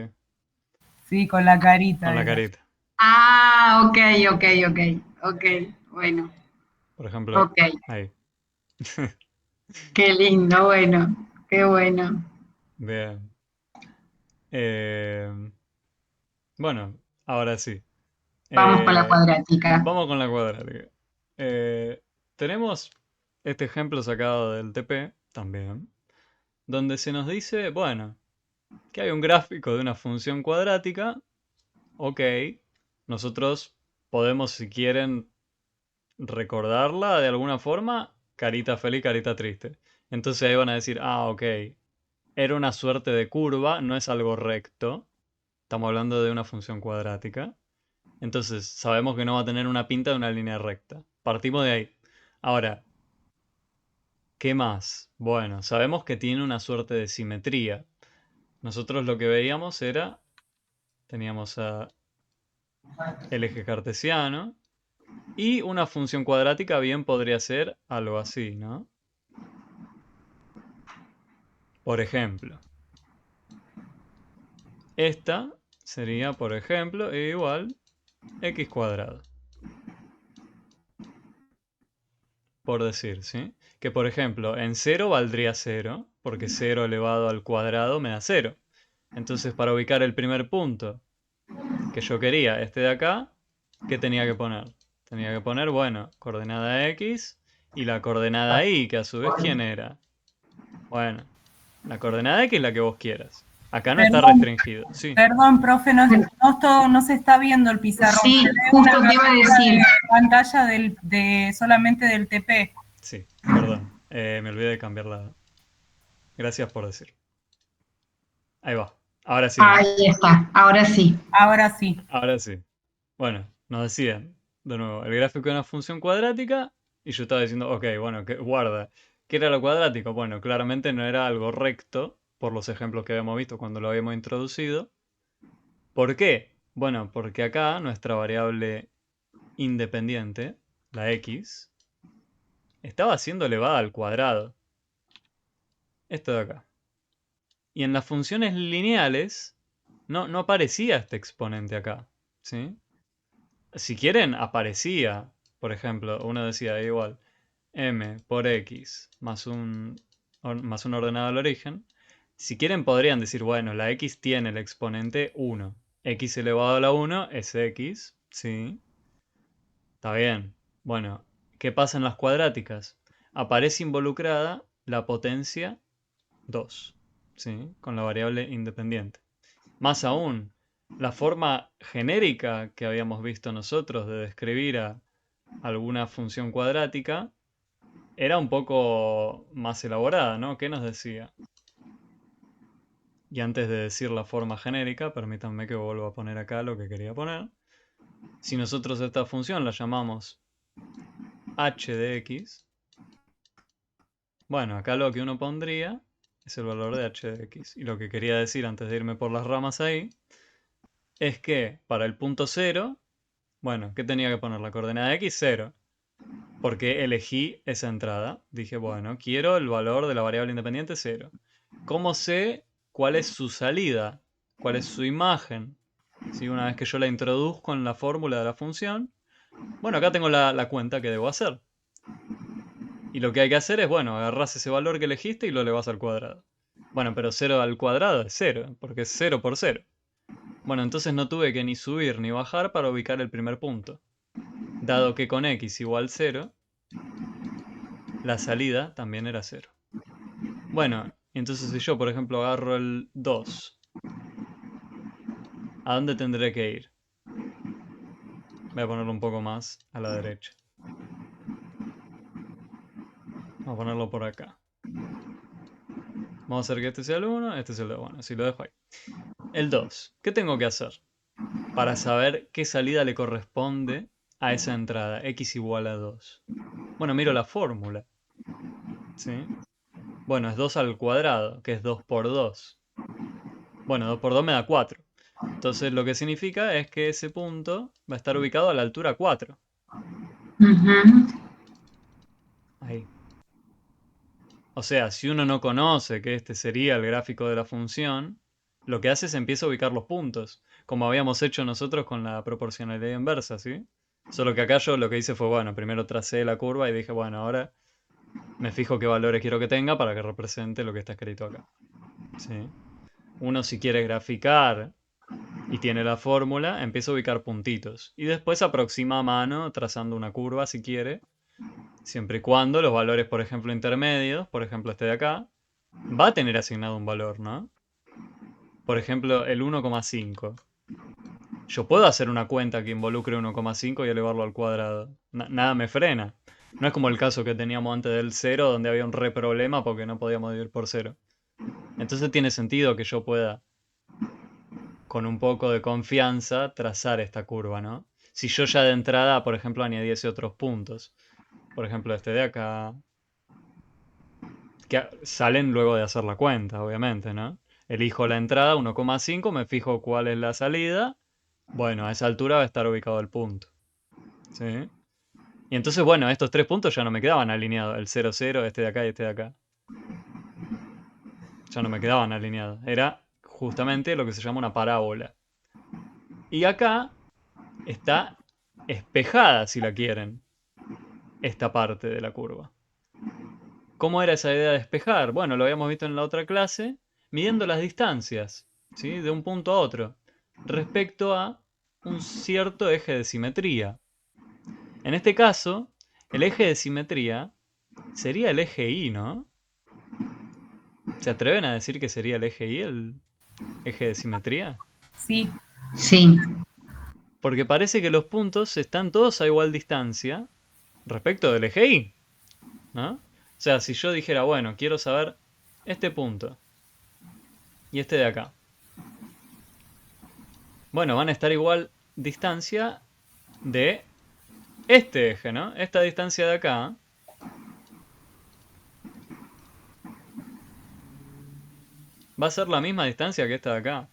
Sí, con la Con carita la era. carita. ok, ok, ok, ok, bueno, Por ejemplo, ok, ahí. qué lindo, bueno, qué bueno. Bien. Eh, bueno, ahora sí. Vamos con la Eh, cuadrática. vamos con la cuadrática. Tenemos este ejemplo sacado del TP también, donde se nos dice, bueno, que hay un gráfico de una función cuadrática. Ok, nosotros podemos, si quieren, recordarla de alguna forma, carita feliz, carita triste. Entonces ahí van a decir, ah, ok, era una suerte de curva, no es algo recto. Estamos hablando de una función cuadrática. Entonces sabemos que no va a tener una pinta de una línea recta. Partimos de ahí. Ahora, ¿qué más? Bueno, sabemos que tiene una suerte de simetría. Nosotros lo que veíamos era, teníamos el eje cartesiano y una función cuadrática bien podría ser algo así, ¿no? Por ejemplo, esta sería, por ejemplo, igual x cuadrado. Por decir, ¿sí? Que por ejemplo, en 0 valdría 0, porque 0 elevado al cuadrado me da 0. Entonces, para ubicar el primer punto que yo quería, este de acá, ¿qué tenía que poner? Tenía que poner, bueno, coordenada x y la coordenada y, que a su vez, ¿quién era? Bueno, la coordenada x es la que vos quieras. Acá no está Perdón, restringido, sí. perdón, profe, no se está viendo el pizarrón. Sí, Se ve una justo te iba a captura decir. de pantalla solamente del TP. Sí, perdón. Me olvidé de cambiarla. Gracias por decir. Ahí va. Ahora sí, ¿no? Ahí está, ahora sí. Ahora sí. Ahora sí. Bueno, nos decían, de nuevo, el gráfico de una función cuadrática, y yo estaba diciendo, ok, bueno, guarda. ¿Qué era lo cuadrático? Bueno, claramente no era algo recto, por los ejemplos que habíamos visto cuando lo habíamos introducido. ¿Por qué? Bueno, porque acá nuestra variable independiente, la x, estaba siendo elevada al cuadrado. Esto de acá. Y en las funciones lineales no aparecía este exponente acá, ¿sí? Si quieren, aparecía, por ejemplo, uno decía igual m por x más un ordenado al origen. Si quieren, podrían decir, bueno, la x tiene el exponente 1. X elevado a la 1 es x, ¿sí? Está bien. Bueno, ¿qué pasa en las cuadráticas? Aparece involucrada la potencia 2, ¿sí? Con la variable independiente. Más aún, la forma genérica que habíamos visto nosotros de describir a alguna función cuadrática era un poco más elaborada, ¿no? ¿Qué nos decía? Y antes de decir la forma genérica, permítanme que vuelva a poner acá lo que quería poner. Si nosotros esta función la llamamos h de x, bueno, acá lo que uno pondría es el valor de h de x. Y lo que quería decir antes de irme por las ramas ahí, es que para el punto 0, bueno, ¿qué tenía que poner? La coordenada de x, 0. Porque elegí esa entrada. Dije, bueno, quiero el valor de la variable independiente 0. ¿Cómo sé cuál es su salida? ¿Cuál es su imagen? ¿Sí? Una vez que yo la introduzco en la fórmula de la función, bueno, acá tengo la cuenta que debo hacer. Y lo que hay que hacer es, bueno, agarrás ese valor que elegiste y lo elevás al cuadrado. Bueno, pero 0 al cuadrado es 0, porque es 0 por 0. Bueno, entonces no tuve que ni subir ni bajar para ubicar el primer punto. Dado que con x igual 0, la salida también era 0. Bueno, entonces si yo, por ejemplo, agarro el 2, ¿a dónde tendré que ir? Voy a ponerlo un poco más a la derecha. Vamos a ponerlo por acá. Vamos a hacer que este sea el 1, este sea el 2. Bueno, así lo dejo ahí. El 2. ¿Qué tengo que hacer para saber qué salida le corresponde a esa entrada? X igual a 2. Bueno, miro la fórmula. ¿Sí? Bueno, es 2 al cuadrado, que es 2 por 2. Bueno, 2 por 2 me da 4. Entonces lo que significa es que ese punto va a estar ubicado a la altura 4. Ujú. Ahí. O sea, si uno no conoce que este sería el gráfico de la función, lo que hace es empieza a ubicar los puntos, como habíamos hecho nosotros con la proporcionalidad inversa, ¿sí? Solo que acá yo lo que hice fue, bueno, primero tracé la curva y dije, bueno, ahora me fijo qué valores quiero que tenga para que represente lo que está escrito acá. ¿Sí? Uno si quiere graficar y tiene la fórmula, empieza a ubicar puntitos. Y después aproxima a mano trazando una curva si quiere. Siempre y cuando los valores, por ejemplo, intermedios, por ejemplo este de acá, va a tener asignado un valor, ¿no? Por ejemplo, el 1,5. Yo puedo hacer una cuenta que involucre 1,5 y elevarlo al cuadrado. Nada me frena. No es como el caso que teníamos antes del 0, donde había un re problema porque no podíamos dividir por 0. Entonces tiene sentido que yo pueda, con un poco de confianza, trazar esta curva, ¿no? Si yo ya de entrada, por ejemplo, añadiese otros puntos. Por ejemplo, este de acá. Que salen luego de hacer la cuenta, obviamente, ¿no? Elijo la entrada, 1,5, me fijo cuál es la salida. Bueno, a esa altura va a estar ubicado el punto. ¿Sí? Y entonces, bueno, estos tres puntos ya no me quedaban alineados. El 0, 0, este de acá y este de acá. Ya no me quedaban alineados. Era justamente lo que se llama una parábola. Y acá está espejada, si la quieren, esta parte de la curva. ¿Cómo era esa idea de despejar? Bueno, lo habíamos visto en la otra clase, midiendo las distancias, ¿sí? De un punto a otro, respecto a un cierto eje de simetría. En este caso, el eje de simetría sería el eje Y, ¿no? ¿Se atreven a decir que sería el eje Y el eje de simetría? Sí, Sí. Porque parece que los puntos están todos a igual distancia respecto del eje Y, ¿no? O sea, si yo dijera, bueno, quiero saber este punto y este de acá. Bueno, van a estar igual distancia de este eje, ¿no? Esta distancia de acá va a ser la misma distancia que esta de acá.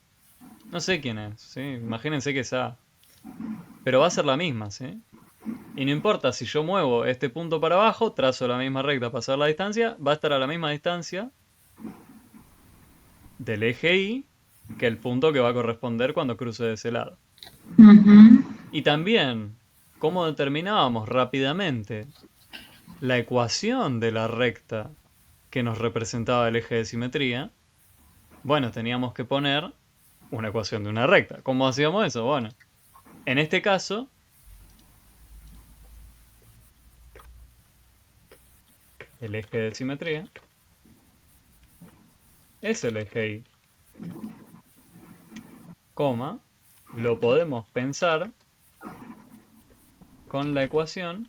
No sé quién es, ¿sí? Imagínense que es A. Pero va a ser la misma, ¿sí? Y no importa si yo muevo este punto para abajo, trazo la misma recta para hacer la distancia, va a estar a la misma distancia del eje Y que el punto que va a corresponder cuando cruce de ese lado. Ujú. Y también, ¿cómo determinábamos rápidamente la ecuación de la recta que nos representaba el eje de simetría? Bueno, teníamos que poner una ecuación de una recta. ¿Cómo hacíamos eso? Bueno, en este caso, el eje de simetría es el eje Y, coma, lo podemos pensar con la ecuación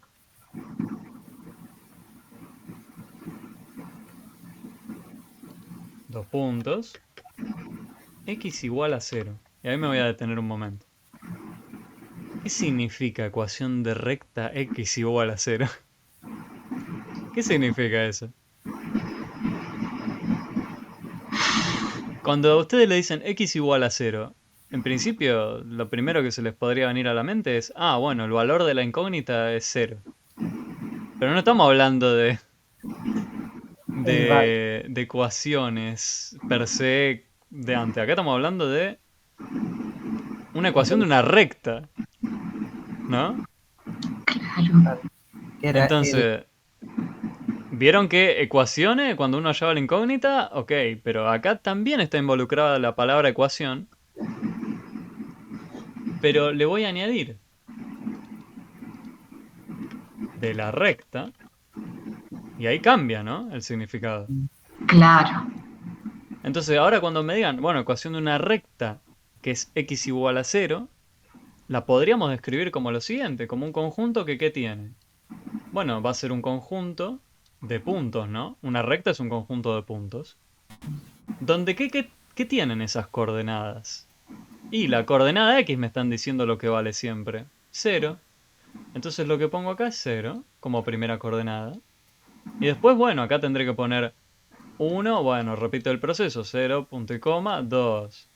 dos puntos, x igual a 0. Y ahí me voy a detener un momento. ¿Qué significa ecuación de recta x igual a 0? ¿Qué significa eso? Cuando a ustedes le dicen x igual a 0, en principio lo primero que se les podría venir a la mente es, bueno, el valor de la incógnita es 0. Pero no estamos hablando de ecuaciones per se de antes. Acá estamos hablando de una ecuación de una recta, ¿no? Claro. Era Entonces, ¿vieron que ecuaciones, cuando uno hallaba la incógnita? Ok, pero acá también está involucrada la palabra ecuación. Pero le voy a añadir de la recta, y ahí cambia, ¿no? El significado. Claro. Entonces, ahora cuando me digan, bueno, ecuación de una recta que es x igual a 0, la podríamos describir como lo siguiente, como un conjunto que ¿qué tiene? Bueno, va a ser un conjunto de puntos, ¿no? Una recta es un conjunto de puntos. ¿Donde qué tienen esas coordenadas? Y la coordenada x me están diciendo lo que vale siempre. 0. Entonces lo que pongo acá es 0, como primera coordenada. Y después, bueno, acá tendré que poner 1, bueno, repito el proceso, 0, punto y coma, 2.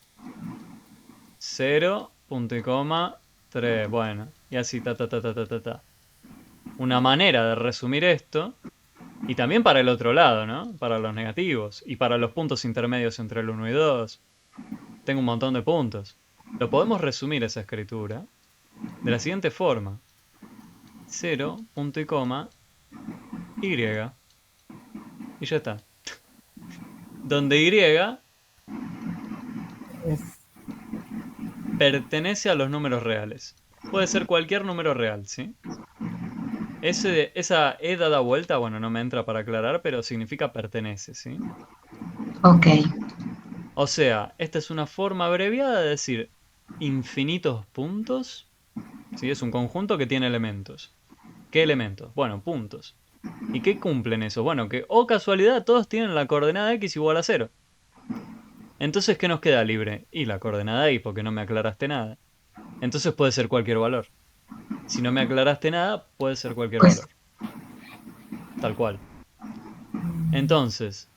0, punto y coma, 3, bueno, y así, ta. Una manera de resumir esto, y también para el otro lado, ¿no? Para los negativos, y para los puntos intermedios entre el 1 y 2. Tengo un montón de puntos. Lo podemos resumir esa escritura de la siguiente forma. 0, punto y coma, y. Y ya está. Donde y es pertenece a los números reales. Puede ser cualquier número real, ¿sí? Esa E dada vuelta, bueno, no me entra para aclarar, pero significa pertenece, ¿sí? Ok. O sea, esta es una forma abreviada de decir infinitos puntos, ¿sí? Es un conjunto que tiene elementos. ¿Qué elementos? Bueno, puntos. ¿Y qué cumplen eso? Bueno, que, casualidad, todos tienen la coordenada x igual a 0. Entonces, ¿qué nos queda libre? Y la coordenada y, porque no me aclaraste nada. Entonces puede ser cualquier valor. Si no me aclaraste nada, puede ser cualquier Pues, valor. Tal cual. Entonces,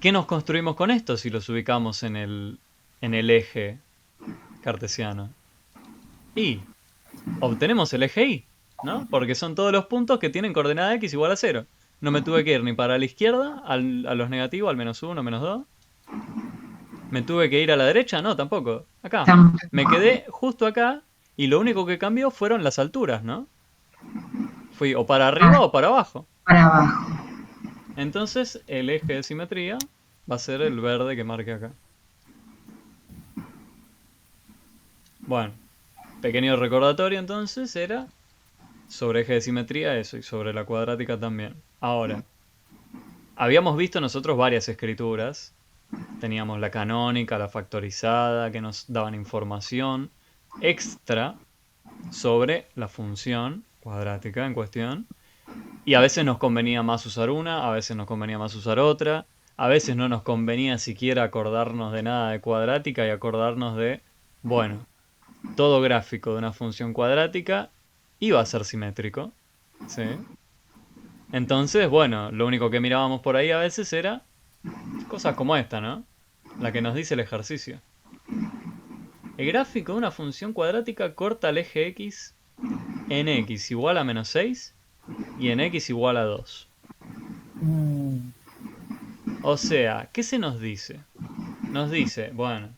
¿qué nos construimos con esto si los ubicamos en el eje cartesiano? Y obtenemos el eje y, ¿no? Porque son todos los puntos que tienen coordenada x igual a 0. No me tuve que ir ni para la izquierda, a los negativos, al menos 1, menos 2. ¿Me tuve que ir a la derecha? No, tampoco. Acá. Me quedé justo acá y lo único que cambió fueron las alturas, ¿no? Fui o para arriba o para abajo. Para abajo. Entonces el eje de simetría va a ser el verde que marque acá. Bueno, pequeño recordatorio entonces era sobre eje de simetría eso y sobre la cuadrática también. Ahora, habíamos visto nosotros varias escrituras. Teníamos la canónica, la factorizada, que nos daban información extra sobre la función cuadrática en cuestión. Y a veces nos convenía más usar una, a veces nos convenía más usar otra. A veces no nos convenía siquiera acordarnos de nada de cuadrática y acordarnos de, bueno, todo gráfico de una función cuadrática iba a ser simétrico. ¿Sí? Entonces, bueno, lo único que mirábamos por ahí a veces era cosas como esta, ¿no? La que nos dice el ejercicio. El gráfico de una función cuadrática corta el eje x en x igual a menos 6 y en x igual a 2. O sea, ¿qué se nos dice? Nos dice, bueno,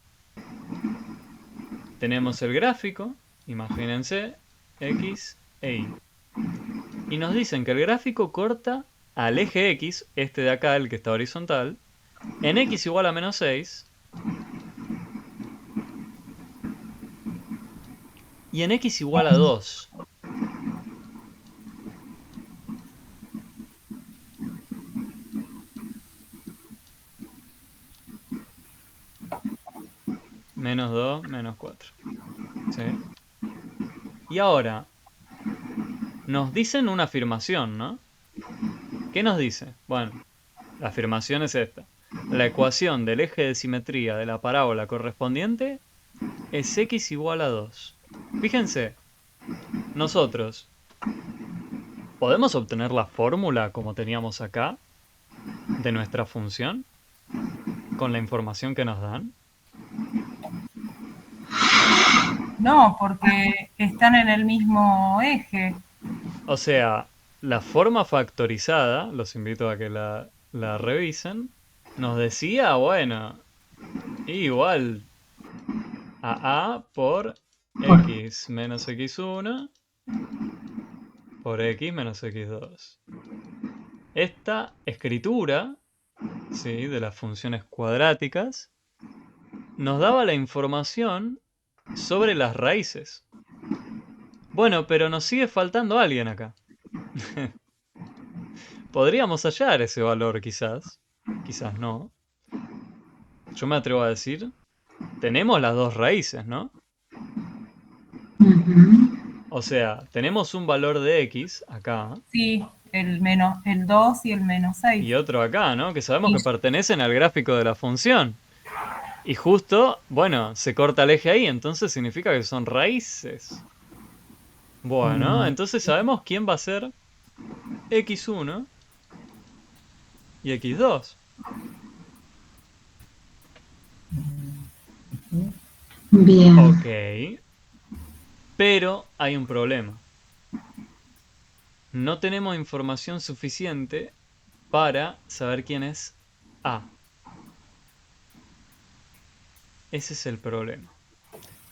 tenemos el gráfico, imagínense, x e y. Y nos dicen que el gráfico corta al eje x, este de acá, el que está horizontal, en x igual a menos 6 y en x igual a 2. Menos 2, menos 4. ¿Sí? Y ahora, nos dicen una afirmación, ¿no? ¿Qué nos dice? Bueno, la afirmación es esta. la ecuación del eje de simetría de la parábola correspondiente es x igual a 2. Fíjense, nosotros podemos obtener la fórmula como teníamos acá de nuestra función con la información que nos dan. No, porque están en el mismo eje. O sea, la forma factorizada, los invito a que la revisen, nos decía, bueno, igual a por x menos x1 por x menos x2. Esta escritura, ¿sí?, de las funciones cuadráticas nos daba la información sobre las raíces. Bueno, pero nos sigue faltando alguien acá. Podríamos hallar ese valor quizás, quizás no. Yo me atrevo a decir, tenemos las dos raíces, ¿no? O sea, tenemos un valor de x acá Sí, el 2 y el menos 6. y otro acá, ¿no? Que sabemos que pertenecen al gráfico de la función. Y justo, bueno, se corta el eje ahí, entonces significa que son raíces. Bueno, entonces sabemos quién va a ser x1 y x2. Bien. Ok. Pero hay un problema. No tenemos información suficiente para saber quién es A. Ese es el problema.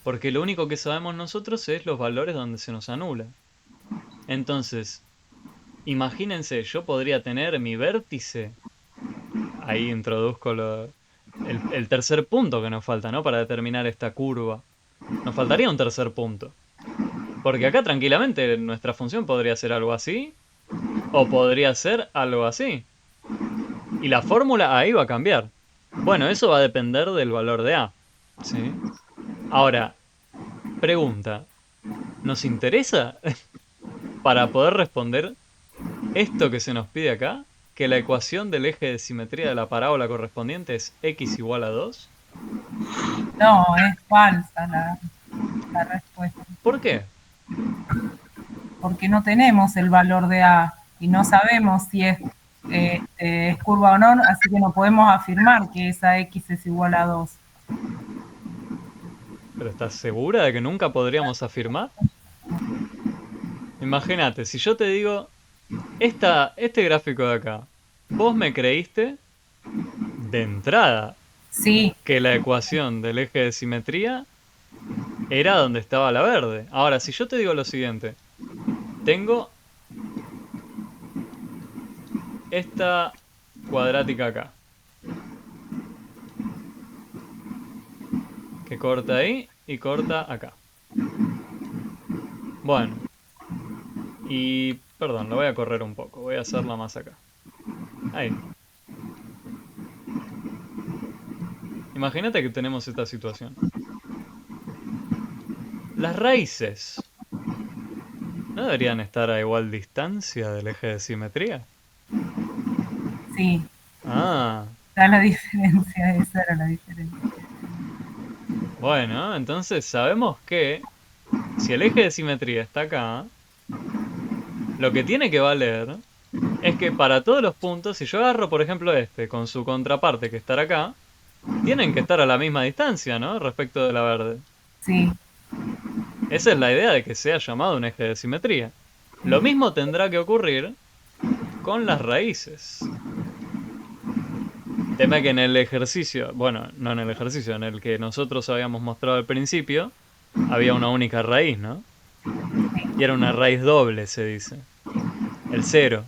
Porque lo único que sabemos nosotros es los valores donde se nos anula. Entonces, imagínense, yo podría tener mi vértice. Ahí introduzco el tercer punto que nos falta, ¿no? Para determinar esta curva. Nos faltaría un tercer punto. Porque acá tranquilamente nuestra función podría ser algo así. O podría ser algo así. Y la fórmula ahí va a cambiar. Bueno, eso va a depender del valor de A. ¿Sí? Ahora, pregunta. ¿Nos interesa para poder responder esto que se nos pide acá? Que la ecuación del eje de simetría de la parábola correspondiente es x igual a 2. No, es falsa la respuesta. ¿Por qué? Porque no tenemos el valor de A y no sabemos si es curva o no, así que no podemos afirmar que esa x es igual a 2. ¿Pero estás segura de que nunca podríamos afirmar? Imagínate, si yo te digo, este gráfico de acá, vos me creíste de entrada Sí, que la ecuación del eje de simetría era donde estaba la verde. Ahora, si yo te digo lo siguiente, tengo esta cuadrática acá, que corta ahí y corta acá. Bueno, y perdón, lo voy a correr un poco, voy a hacerla más acá. Ahí. Imagínate que tenemos esta situación. Las raíces ¿no deberían estar a igual distancia del eje de simetría? sí, Ah, está la diferencia, esa era la diferencia. bueno, entonces sabemos que si el eje de simetría está acá, lo que tiene que valer es que para todos los puntos, si yo agarro por ejemplo este con su contraparte que estará acá, tienen que estar a la misma distancia, ¿no? Respecto de la verde. Sí, Esa es la idea de que sea llamado un eje de simetría. Lo mismo tendrá que ocurrir con las raíces. Tema que en el ejercicio, bueno, no en el ejercicio, en el que nosotros habíamos mostrado al principio, había una única raíz, ¿no? Y era una raíz doble, se dice. El 0.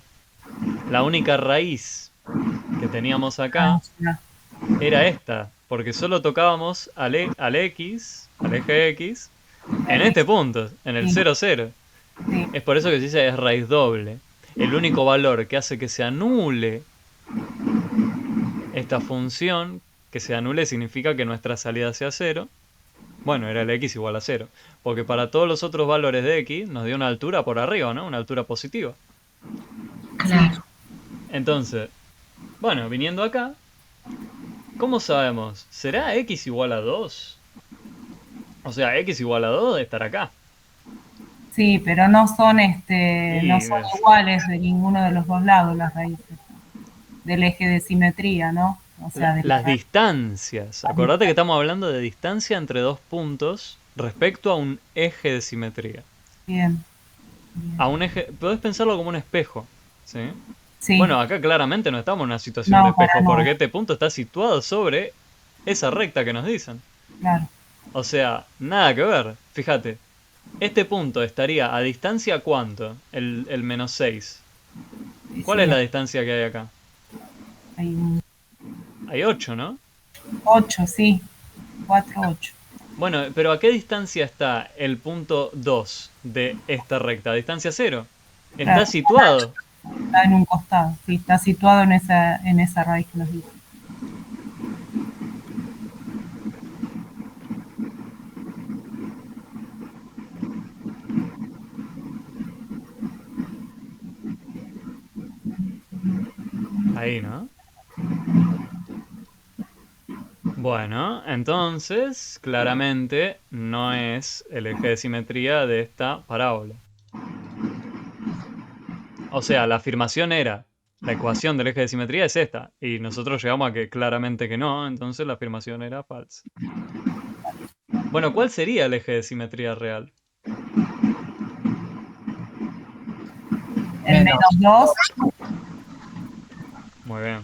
La única raíz que teníamos acá era esta, porque solo tocábamos al X, al eje X, en este punto, en el 0, 0. sí, Es por eso que se dice es raíz doble. El único valor que hace que se anule esta función, que se anule significa que nuestra salida sea 0. Bueno, era el x igual a 0. Porque para todos los otros valores de x nos dio una altura por arriba, ¿no? Una altura positiva. Claro. Entonces, bueno, viniendo acá, ¿Cómo sabemos? ¿Será x igual a 2? O sea, x igual a 2 debe estar acá. Sí, pero no son, Y no son iguales de ninguno de los dos lados las raíces del eje de simetría, ¿no? O sea, las distancias. Acordate que estamos hablando de distancia entre dos puntos respecto a un eje de simetría. Bien. A un eje, podés pensarlo como un espejo, ¿sí? Sí. Bueno, acá claramente no estamos en una situación de espejo, porque este punto está situado sobre esa recta que nos dicen. Claro. O sea, nada que ver. Fíjate, este punto estaría a distancia ¿cuánto? El menos 6. ¿Cuál es la distancia que hay acá? Hay 8, ¿no? 8, sí. 4, 8. Bueno, pero ¿a qué distancia está el punto 2 de esta recta? ¿A distancia 0? Está Claro. situado. Está en un costado, sí, está situado en esa raíz que nos dice. Ahí, ¿no? Bueno, entonces, claramente no es el eje de simetría de esta parábola. O sea, la afirmación era, la ecuación del eje de simetría es esta, y nosotros llegamos a que claramente que no, entonces la afirmación era falsa. Bueno, ¿cuál sería el eje de simetría real? El menos 2. Muy bien.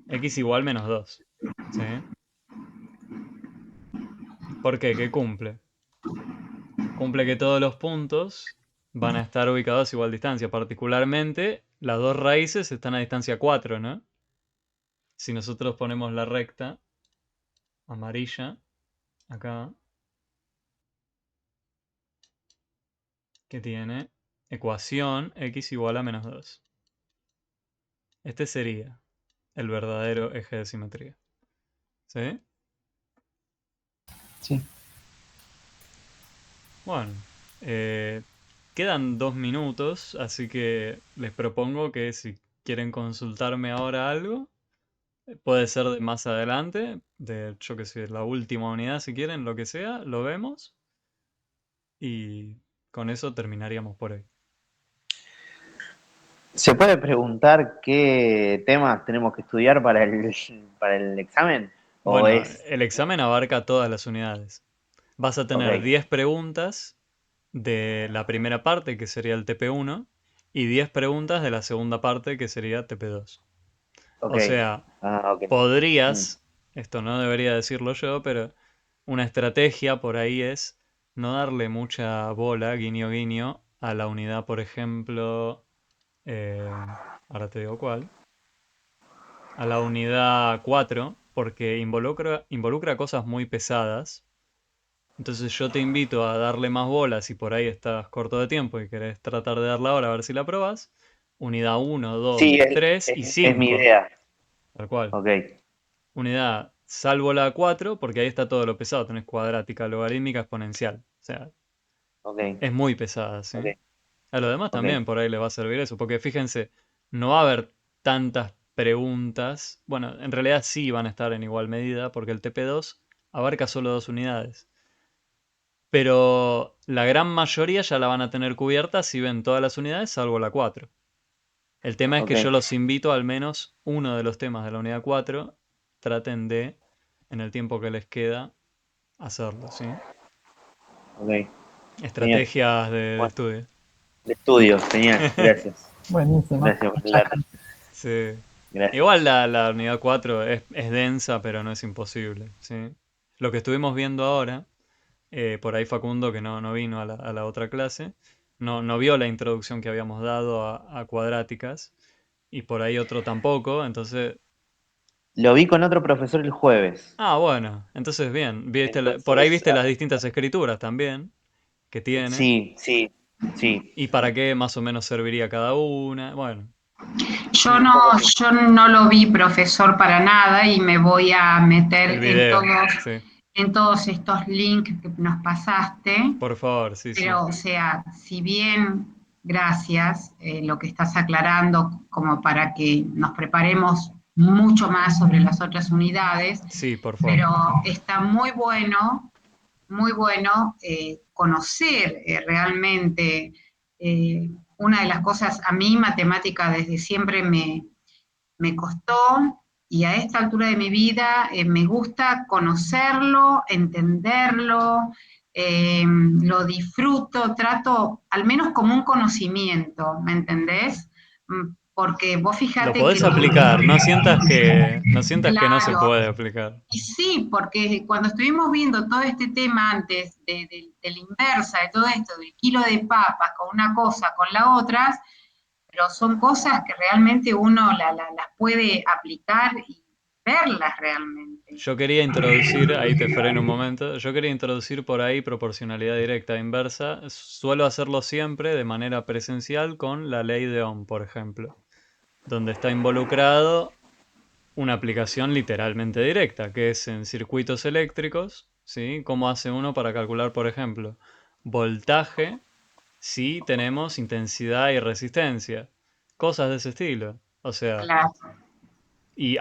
X igual menos 2. ¿Sí? ¿Por qué? ¿Qué cumple? Cumple que todos los puntos van a estar ubicados a igual distancia. Particularmente, las dos raíces están a distancia 4, ¿no? Si nosotros ponemos la recta amarilla acá, que tiene ecuación x igual a menos 2. Este sería el verdadero eje de simetría. ¿Sí? Sí. Bueno, quedan 2 minutos, así que les propongo que si quieren consultarme ahora algo, puede ser de más adelante, de yo que sé, la última unidad si quieren, lo que sea, lo vemos. Y con eso terminaríamos por hoy. ¿Se puede preguntar qué temas tenemos que estudiar para el examen? ¿O Bueno, es...? el examen abarca todas las unidades. Vas a tener Ok. 10 preguntas de la primera parte, que sería el TP1, y 10 preguntas de la segunda parte, que sería TP2. Ok. O sea, Ok. podrías, esto no debería decirlo yo, pero una estrategia por ahí es no darle mucha bola, guiño guiño, a la unidad, por ejemplo, ahora te digo cuál, a la unidad 4, porque involucra cosas muy pesadas. Entonces yo te invito a darle más bolas si por ahí estás corto de tiempo y querés tratar de darla ahora a ver si la probás. Unidad 1, 2, Sí, 3 y es mi 5. idea. Tal cual. Ok. Unidad salvo la 4, porque ahí está todo lo pesado. Tenés cuadrática, logarítmica, exponencial. O sea, Ok. es muy pesada, ¿sí? Ok. A lo demás Ok. también por ahí le va a servir eso, porque fíjense, no va a haber tantas preguntas. Bueno, en realidad sí van a estar en igual medida, porque el TP2 abarca solo 2 unidades. Pero la gran mayoría ya la van a tener cubierta si ven todas las unidades, salvo la 4. El tema es Ok. que yo los invito al menos uno de los temas de la unidad 4, traten de, en el tiempo que les queda, hacerlo, ¿sí? Ok. Genial. Estrategias de Bueno, estudio. de estudio. Genial. Gracias. Buenísimo. Gracias por Muchas la... gracias. Sí. Gracias. Igual la unidad 4 es densa, pero no es imposible, ¿sí? Lo que estuvimos viendo ahora, por ahí Facundo, que no vino a la otra clase, no vio la introducción que habíamos dado a cuadráticas, y por ahí otro tampoco, entonces... Lo vi con otro profesor el jueves. Ah, bueno, entonces bien, por ahí Entonces, viste las distintas escrituras también que tiene, sí, sí, sí. y para qué más o menos serviría cada una, bueno, Yo Sí, un no, poco sí. yo no lo vi, profesor, para nada y me voy a el meter video, sí, en todos estos links que nos pasaste. por favor, sí, sí. Pero, o sea, si bien gracias, lo que estás aclarando, como para que nos preparemos mucho más sobre las otras unidades, Sí, por favor. pero está muy bueno conocer realmente. Una de las cosas, a mí matemática desde siempre me costó, y a esta altura de mi vida me gusta conocerlo, entenderlo, lo disfruto, trato al menos como un conocimiento, ¿me entendés? Porque vos Lo fíjate podés que... aplicar, no sientas que no se Claro, puede aplicar. y sí, porque cuando estuvimos viendo todo este tema antes de la inversa, de todo esto, del kilo de papas con una cosa, con la otra, pero son cosas que realmente uno las puede aplicar y verlas realmente. Yo quería introducir, ahí te freno un momento, yo quería introducir por ahí proporcionalidad directa e inversa. Suelo hacerlo siempre de manera presencial con la ley de Ohm, por ejemplo, donde está involucrado una aplicación literalmente directa, que es en circuitos eléctricos, ¿sí? ¿Cómo hace uno para calcular, por ejemplo, voltaje si tenemos intensidad y resistencia? Cosas de ese estilo. O sea, Claro, y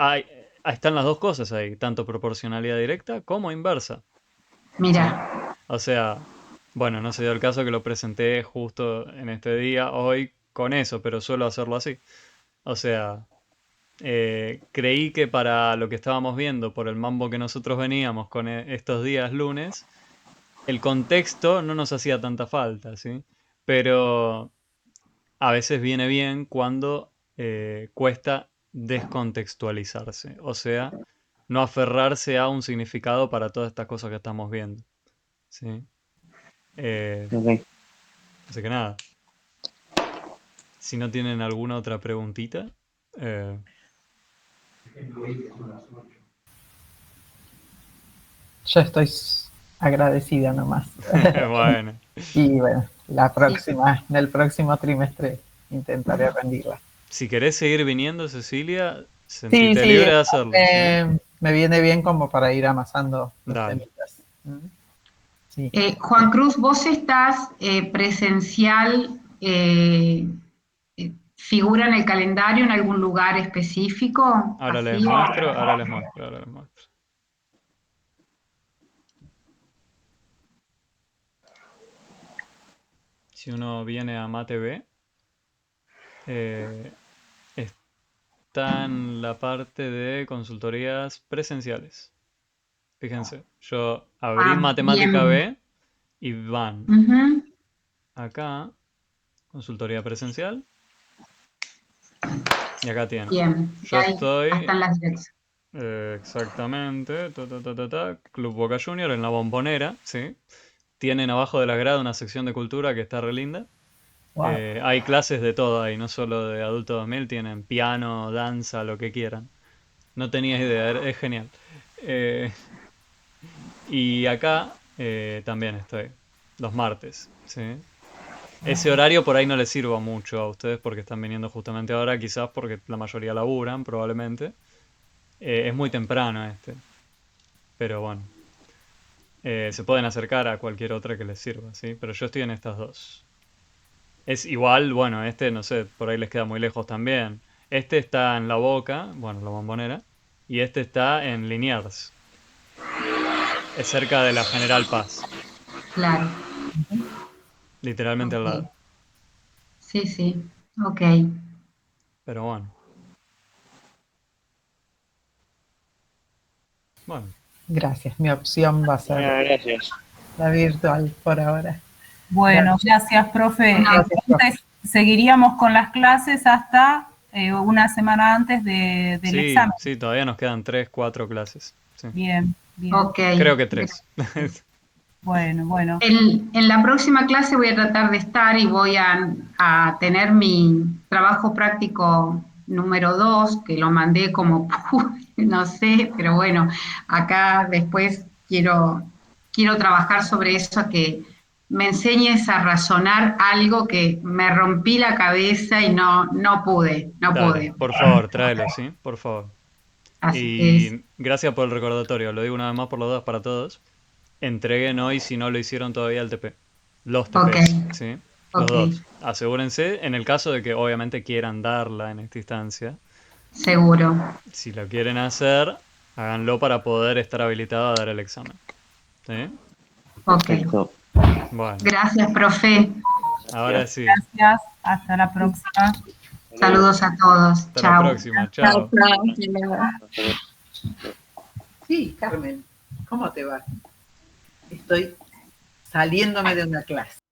están las dos cosas ahí, tanto proporcionalidad directa como inversa, ¿sí? mira, O sea, bueno, no se dio el caso que lo presenté justo en este día, hoy, con eso, pero suelo hacerlo así. O sea, creí que para lo que estábamos viendo, por el mambo que nosotros veníamos con estos días lunes, el contexto no nos hacía tanta falta, ¿sí? Pero a veces viene bien cuando cuesta descontextualizarse, o sea, no aferrarse a un significado para todas estas cosas que estamos viendo, ¿sí? Eh, Ok. Así que nada, si no tienen alguna otra preguntita, eh, Yo estoy agradecida nomás. bueno, Y bueno, sí, en el próximo trimestre intentaré rendirla. si querés seguir viniendo, Cecilia, Sí, sentite sí, libre de hacerlo, ¿sí? me viene bien como para ir amasando los Dale. temitas. Sí. Juan Cruz, vos estás presencial, ¿figura en el calendario en algún lugar específico? Ahora les ¿Así? muestro, ahora les muestro, ahora les muestro. Si uno viene a MateB, eh, está en la parte de consultorías presenciales. Fíjense, yo abrí Ah, Matemática bien. B y van Ujú, acá, consultoría presencial, y acá tienen. bien. Y Yo ahí estoy están las direcciones. exactamente, Club Boca Junior en la Bombonera, ¿sí? Tienen abajo de la grada una sección de cultura que está re linda. Wow. Hay clases de todo ahí, no solo de Adulto 2000, tienen piano, danza, lo que quieran. No tenía idea, es genial. Eh, y acá también estoy, los martes, ¿sí? Ese horario por ahí no les sirva mucho a ustedes porque están viniendo justamente ahora, quizás porque la mayoría laburan, probablemente. Es muy temprano este, pero bueno. Se pueden acercar a cualquier otra que les sirva, ¿sí? Pero yo estoy en estas dos. Es igual, bueno, este no sé, por ahí les queda muy lejos también. Este está en La Boca, bueno, la Bombonera, y este está en Liniers. Es cerca de la General Paz, Claro, literalmente al ok. lado. Sí, sí, ok. Pero bueno, bueno, Gracias. Mi opción va a ser Gracias. la virtual por ahora. Bueno, gracias, profe. Gracias, profe. Entonces, seguiríamos con las clases hasta una semana antes del sí, examen. sí, todavía nos quedan 3, 4 clases. Sí. Bien, bien. Ok. Creo que 3. Bueno, bueno. En la próxima clase voy a tratar de estar y voy a tener mi trabajo práctico número 2, que lo mandé como, no sé, pero bueno, acá después quiero trabajar sobre eso, que me enseñes a razonar algo que me rompí la cabeza y no pude. Dale, por favor, tráelo, ¿sí? Por favor. Así que Y gracias por el recordatorio, lo digo una vez más por los dos para todos. Entreguen hoy si no lo hicieron todavía el TP. Los ok, TPs, ¿sí? Los Ok, dos. Asegúrense, en el caso de que obviamente quieran darla en esta instancia. seguro. Si lo quieren hacer, háganlo para poder estar habilitado a dar el examen. ¿Sí? Ok. Perfecto. Bueno, Gracias, profe. ahora sí. Gracias, hasta la próxima. Saludos a todos. Hasta la Chao. próxima. Chao, Chao. chao, hasta luego. Sí, Carmen, ¿cómo te va? Estoy saliéndome de una clase.